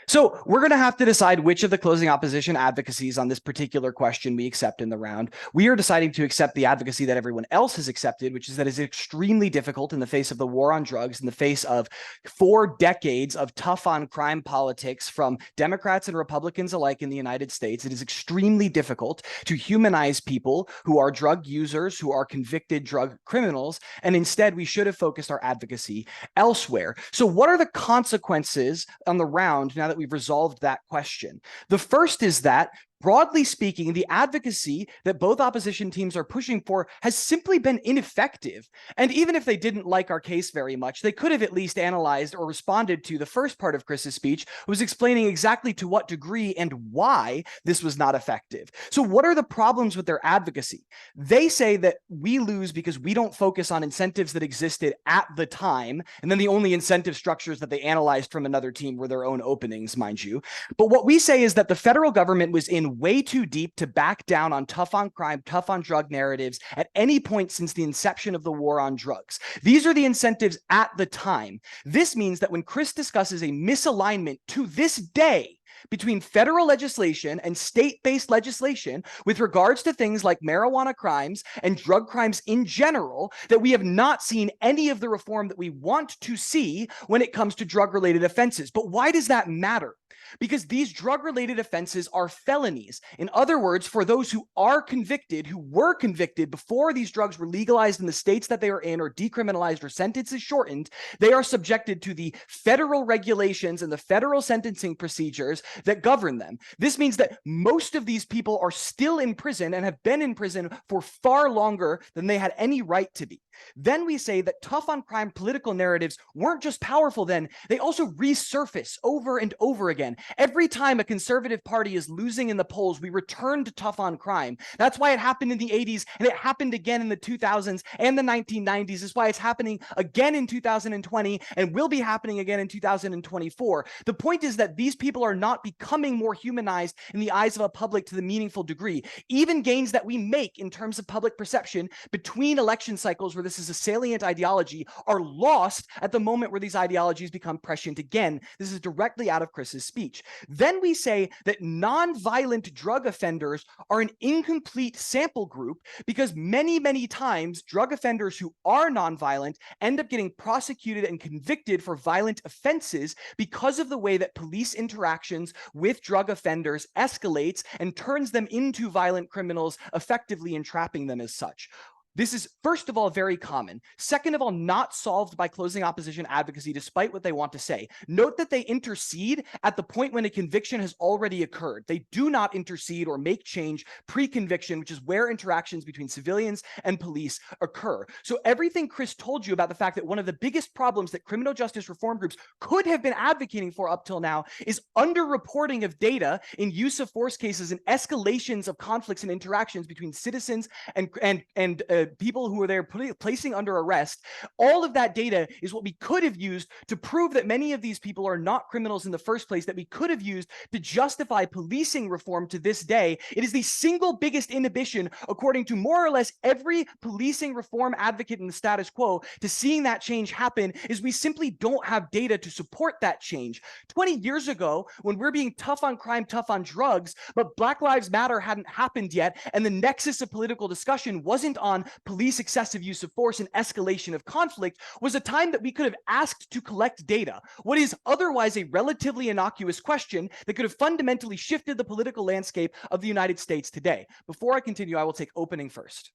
So we're going to have to decide which of the closing opposition advocacies on this particular question we accept in the round. We are deciding to accept the advocacy that everyone else has accepted, which is that it's extremely difficult in the face of the war on drugs, in the face of 4 decades of tough on crime politics from Democrats and Republicans alike in the United States. It is extremely difficult to humanize people who are drug users, who are convicted drug criminals, and instead we should have focused our advocacy elsewhere. So what are the consequences on the round now that we've resolved that question? The first is that, broadly speaking, the advocacy that both opposition teams are pushing for has simply been ineffective. And even if they didn't like our case very much, they could have at least analyzed or responded to the first part of Chris's speech, who was explaining exactly to what degree and why this was not effective. So what are the problems with their advocacy? They say that we lose because we don't focus on incentives that existed at the time, and then the only incentive structures that they analyzed from another team were their own openings, mind you. But what we say is that the federal government was in way too deep to back down on tough on crime, tough on drug narratives at any point since the inception of the war on drugs. These are the incentives at the time. This means that when Chris discusses a misalignment to this day between federal legislation and state-based legislation with regards to things like marijuana crimes and drug crimes in general, that we have not seen any of the reform that we want to see when it comes to drug-related offenses. But why does that matter? Because these drug-related offenses are felonies. In other words, for those who are convicted, who were convicted before these drugs were legalized in the states that they are in or decriminalized or sentences shortened, they are subjected to the federal regulations and the federal sentencing procedures that govern them. This means that most of these people are still in prison and have been in prison for far longer than they had any right to be. Then we say that tough on crime political narratives weren't just powerful then, they also resurface over and over again. Every time a conservative party is losing in the polls, we return to tough on crime. That's why it happened in the 80s, and it happened again in the 2000s and the 1990s. It's why it's happening again in 2020 and will be happening again in 2024. The point is that these people are not becoming more humanized in the eyes of a public to the meaningful degree. Even gains that we make in terms of public perception between election cycles where this is a salient ideology are lost at the moment where these ideologies become prescient again. This is directly out of Chris's speech. Then we say that non-violent drug offenders are an incomplete sample group because many, many times drug offenders who are non-violent end up getting prosecuted and convicted for violent offenses because of the way that police interactions with drug offenders escalates and turns them into violent criminals, effectively entrapping them as such. This is, first of all, very common. Second of all, not solved by closing opposition advocacy, despite what they want to say. Note that they intercede at the point when a conviction has already occurred. They do not intercede or make change pre-conviction, which is where interactions between civilians and police occur. So everything Chris told you about the fact that one of the biggest problems that criminal justice reform groups could have been advocating for up till now is underreporting of data in use of force cases and escalations of conflicts and interactions between citizens and people who are there placing under arrest. All of that data is what we could have used to prove that many of these people are not criminals in the first place, that we could have used to justify policing reform to this day. It is the single biggest inhibition, according to more or less every policing reform advocate in the status quo, to seeing that change happen, is we simply don't have data to support that change. 20 years ago, when we're being tough on crime, tough on drugs, but Black Lives Matter hadn't happened yet, and the nexus of political discussion wasn't on police excessive use of force and escalation of conflict, was a time that we could have asked to collect data. What is otherwise a relatively innocuous question that could have fundamentally shifted the political landscape of the United States today. Before I continue, I will take opening first.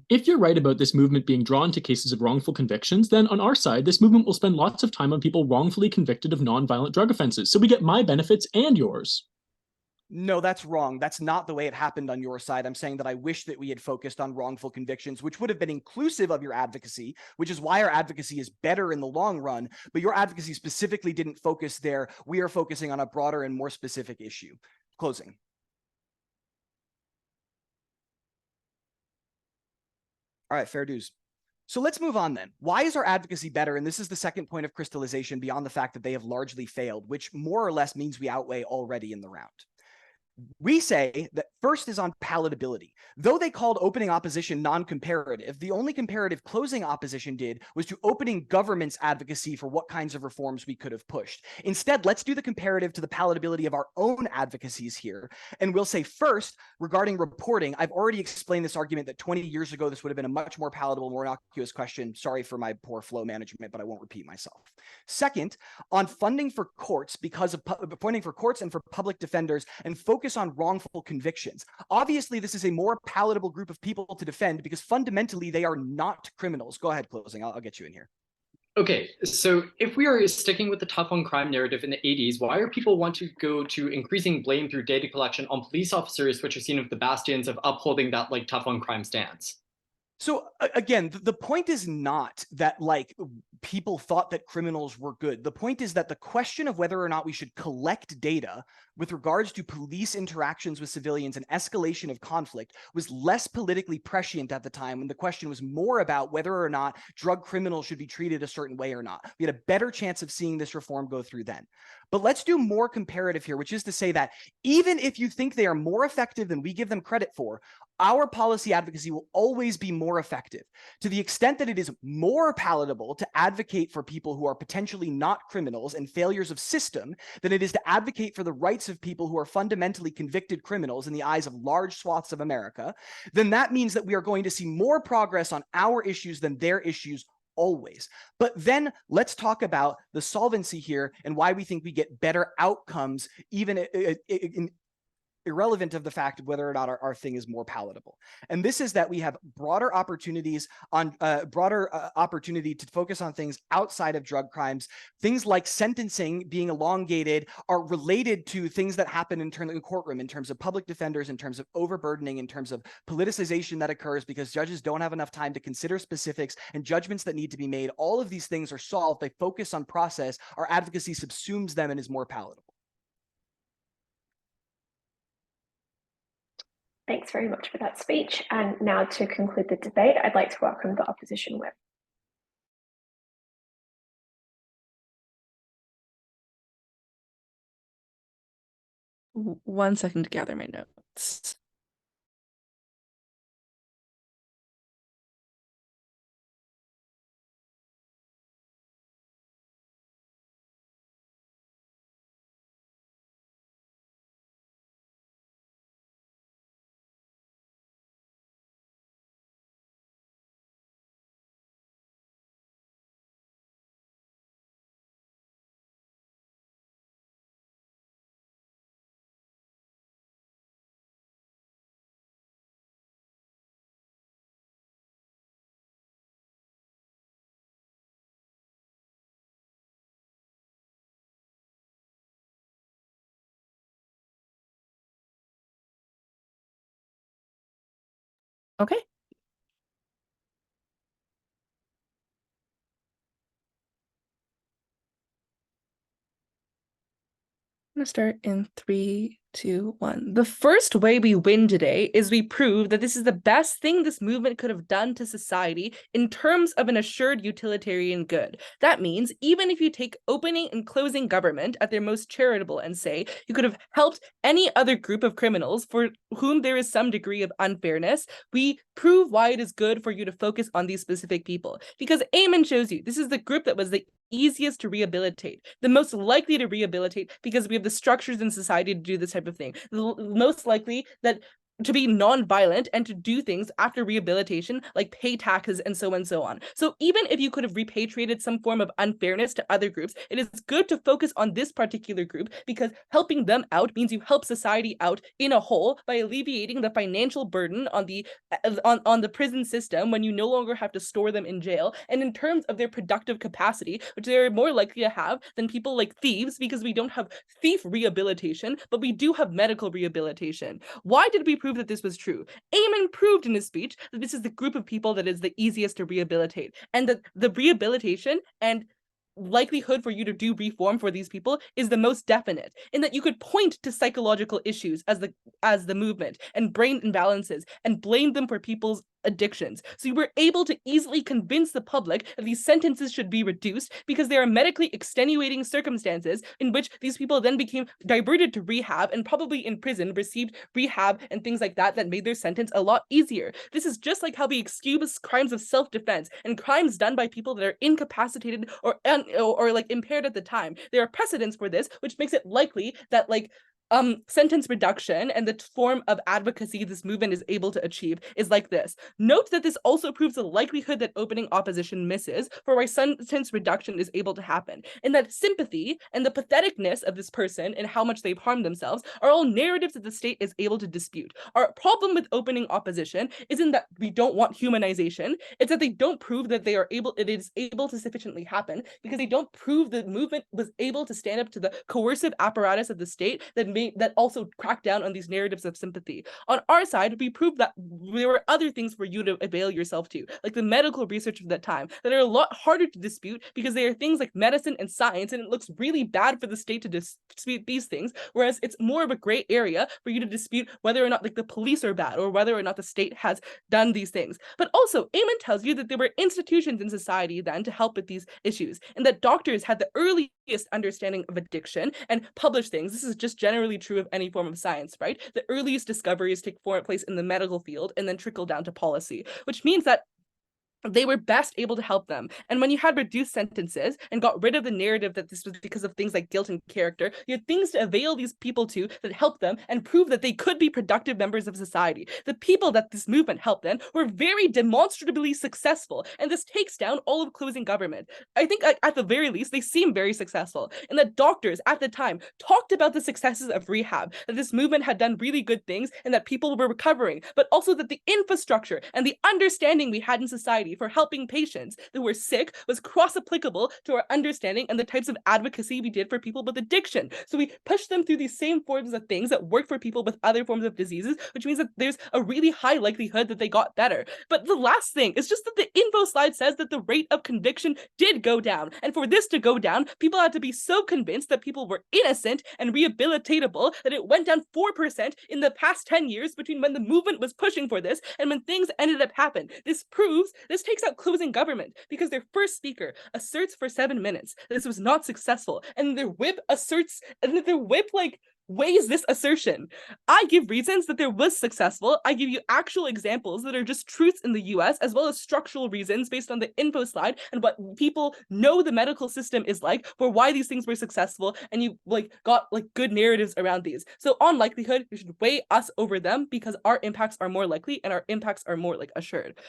If you're right about this movement being drawn to cases of wrongful convictions, then on our side, this movement will spend lots of time on people wrongfully convicted of nonviolent drug offenses. So we get my benefits and yours. No, that's wrong. That's not the way it happened on your side. I'm saying that I wish that we had focused on wrongful convictions, which would have been inclusive of your advocacy, which is why our advocacy is better in the long run. But your advocacy specifically didn't focus there. We are focusing on a broader and more specific issue. Closing. All right, fair dues. So let's move on then. Why is our advocacy better? And this is the second point of crystallization beyond the fact that they have largely failed, which more or less means we outweigh already in the round. We say that first is on palatability. Though they called opening opposition non-comparative, the only comparative closing opposition did was to opening government's advocacy for what kinds of reforms we could have pushed. Instead, let's do the comparative to the palatability of our own advocacies here. And we'll say first, regarding reporting, I've already explained this argument that 20 years ago, this would have been a much more palatable, more innocuous question. Sorry for my poor flow management, but I won't repeat myself. Second, on funding for courts, because of funding for courts and for public defenders, and focus on wrongful convictions. Obviously, this is a more palatable group of people to defend because fundamentally they are not criminals. Go ahead, closing. I'll get you in here. Okay, so if we are sticking with the tough on crime narrative in the 80s, why are people want to go to increasing blame through data collection on police officers, which are seen as the bastions of upholding that like tough on crime stance? So again, the point is not that like people thought that criminals were good. The point is that the question of whether or not we should collect data with regards to police interactions with civilians and escalation of conflict was less politically prescient at the time, when the question was more about whether or not drug criminals should be treated a certain way or not. We had a better chance of seeing this reform go through then. But let's do more comparative here, which is to say that even if you think they are more effective than we give them credit for, our policy advocacy will always be more effective. To the extent that it is more palatable to advocate for people who are potentially not criminals and failures of system than it is to advocate for the rights of people who are fundamentally convicted criminals in the eyes of large swaths of America, then that means that we are going to see more progress on our issues than their issues always. But then let's talk about the solvency here and why we think we get better outcomes, even in irrelevant of the fact of whether or not our thing is more palatable. And this is that we have broader opportunities on opportunity to focus on things outside of drug crimes. Things like sentencing being elongated are related to things that happen in terms of the courtroom, in terms of public defenders, in terms of overburdening, in terms of politicization that occurs because judges don't have enough time to consider specifics and judgments that need to be made. All of these things are solved. They focus on process. Our advocacy subsumes them and is more palatable. Thanks very much for that speech. And now to conclude the debate, I'd like to welcome the opposition whip. 1 second to gather my notes. Okay. I'm gonna start in 3, 2, 1. The first way we win today is we prove that this is the best thing this movement could have done to society in terms of an assured utilitarian good. That means even if you take opening and closing government at their most charitable and say you could have helped any other group of criminals for whom there is some degree of unfairness, we prove why it is good for you to focus on these specific people. Because Eamon shows you this is the group that was the easiest to rehabilitate, the most likely to rehabilitate because we have the structures in society to do this type of thing, the most likely that to be non-violent and to do things after rehabilitation, like pay taxes and so on and so on. So even if you could have repatriated some form of unfairness to other groups, it is good to focus on this particular group because helping them out means you help society out in a whole by alleviating the financial burden on the prison system when you no longer have to store them in jail. And in terms of their productive capacity, which they're more likely to have than people like thieves, because we don't have thief rehabilitation, but we do have medical rehabilitation. Why did we prove that this was true? Eamon proved in his speech that this is the group of people that is the easiest to rehabilitate, and that the rehabilitation and likelihood for you to do reform for these people is the most definite, in that you could point to psychological issues as the movement and brain imbalances and blame them for people's addictions. So you were able to easily convince the public that these sentences should be reduced because there are medically extenuating circumstances in which these people then became diverted to rehab and probably in prison received rehab and things like that that made their sentence a lot easier. This is just like how we excuse crimes of self-defense and crimes done by people that are incapacitated or like impaired at the time. There are precedents for this, which makes it likely that sentence reduction and the form of advocacy this movement is able to achieve is like this. Note that this also proves the likelihood that opening opposition misses for why sentence reduction is able to happen, and that sympathy and the patheticness of this person and how much they've harmed themselves are all narratives that the state is able to dispute. Our problem with opening opposition isn't that we don't want humanization, it's that they don't prove that it is able to sufficiently happen because they don't prove the movement was able to stand up to the coercive apparatus of the state that also crack down on these narratives of sympathy. On our side, we proved that there were other things for you to avail yourself to, like the medical research of that time, that are a lot harder to dispute because they are things like medicine and science, and it looks really bad for the state to dispute these things, whereas it's more of a gray area for you to dispute whether or not the police are bad or whether or not the state has done these things. But also, Eamon tells you that there were institutions in society then to help with these issues, and that doctors had the earliest understanding of addiction and published things. This is just generally true of any form of science, right? The earliest discoveries take place in the medical field and then trickle down to policy, which means that they were best able to help them. And when you had reduced sentences and got rid of the narrative that this was because of things like guilt and character, you had things to avail these people to that helped them and prove that they could be productive members of society. The people that this movement helped then were very demonstrably successful, and this takes down all of closing government. I think at the very least, they seem very successful, and that doctors at the time talked about the successes of rehab, that this movement had done really good things and that people were recovering, but also that the infrastructure and the understanding we had in society for helping patients that were sick was cross-applicable to our understanding and the types of advocacy we did for people with addiction. So we pushed them through these same forms of things that work for people with other forms of diseases, which means that there's a really high likelihood that they got better. But the last thing is just that the info slide says that the rate of conviction did go down. And for this to go down, people had to be so convinced that people were innocent and rehabilitatable that it went down 4% in the past 10 years between when the movement was pushing for this and when things ended up happening. This takes out closing government because their first speaker asserts for 7 minutes that this was not successful, and their whip weighs this assertion. I give reasons that there was successful. I give you actual examples that are just truths in the US, as well as structural reasons based on the info slide and what people know the medical system is like for why these things were successful, and you got good narratives around these. So on likelihood, you should weigh us over them because our impacts are more likely and our impacts are more assured.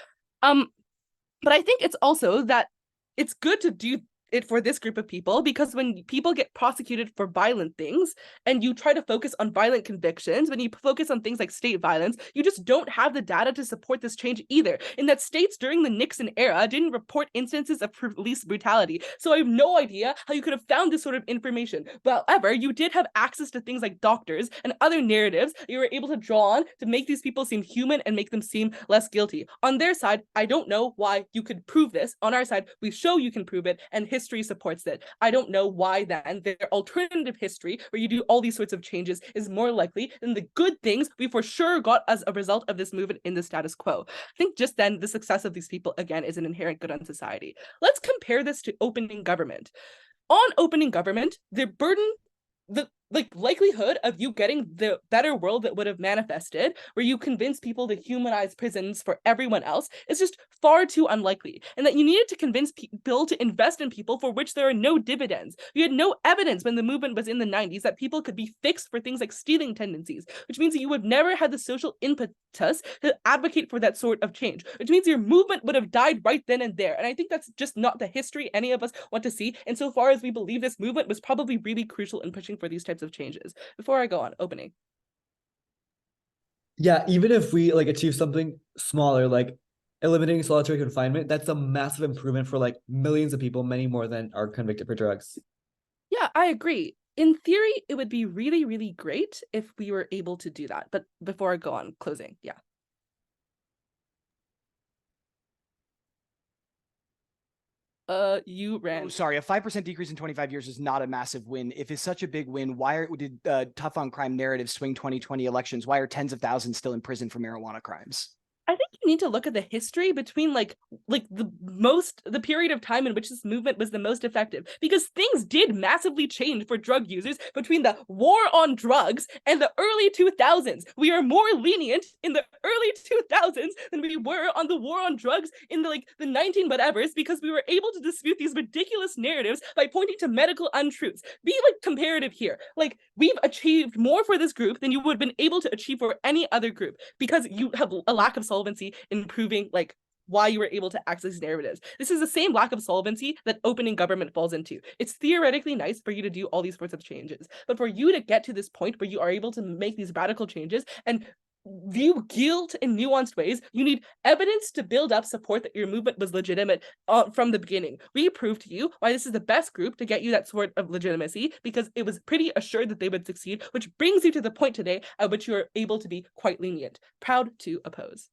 But I think it's also that it's good to do it for this group of people, because when people get prosecuted for violent things and you try to focus on violent convictions, when you focus on things like state violence, you just don't have the data to support this change either. In that states during the Nixon era didn't report instances of police brutality. So I have no idea how you could have found this sort of information. But however, you did have access to things like doctors and other narratives you were able to draw on to make these people seem human and make them seem less guilty. On their side, I don't know why you could prove this. On our side, we show you can prove it, and history supports it. I don't know why then their alternative history, where you do all these sorts of changes, is more likely than the good things we for sure got as a result of this movement in the status quo. I think just then the success of these people, again, is an inherent good on society. Let's compare this to opening government. On opening government, the burden, the likelihood of you getting the better world that would have manifested, where you convince people to humanize prisons for everyone else, is just far too unlikely. And that you needed to convince people to invest in people for which there are no dividends. You had no evidence when the movement was in the 90s that people could be fixed for things like stealing tendencies, which means that you would never had the social impetus to advocate for that sort of change, which means your movement would have died right then and there. And I think that's just not the history any of us want to see. And so far as we believe this movement was probably really crucial in pushing for these types of changes. Before I go on, opening. Yeah, even if we like achieve something smaller, like eliminating solitary confinement, that's a massive improvement for like millions of people, many more than are convicted for drugs. Yeah, I agree. In theory, it would be really, really great if we were able to do that. But before I go on, closing, yeah. You ran. Oh, sorry, a 5% decrease in 25 years is not a massive win. If it's such a big win, why did tough on crime narrative swing 2020 elections? Why are tens of thousands still in prison for marijuana crimes? I think you need to look at the history between like the period of time in which this movement was the most effective, because things did massively change for drug users between the war on drugs and the early 2000s. We are more lenient in the early 2000s than we were on the war on drugs in the 19 whatevers, because we were able to dispute these ridiculous narratives by pointing to medical untruths. Be comparative here. We've achieved more for this group than you would have been able to achieve for any other group, because you have a lack of solvency in proving why you were able to access these narratives. This is the same lack of solvency that opening government falls into. It's theoretically nice for you to do all these sorts of changes, but for you to get to this point where you are able to make these radical changes and view guilt in nuanced ways, you need evidence to build up support that your movement was legitimate from the beginning. We proved to you why this is the best group to get you that sort of legitimacy, because it was pretty assured that they would succeed, which brings you to the point today at which you are able to be quite lenient. Proud to oppose.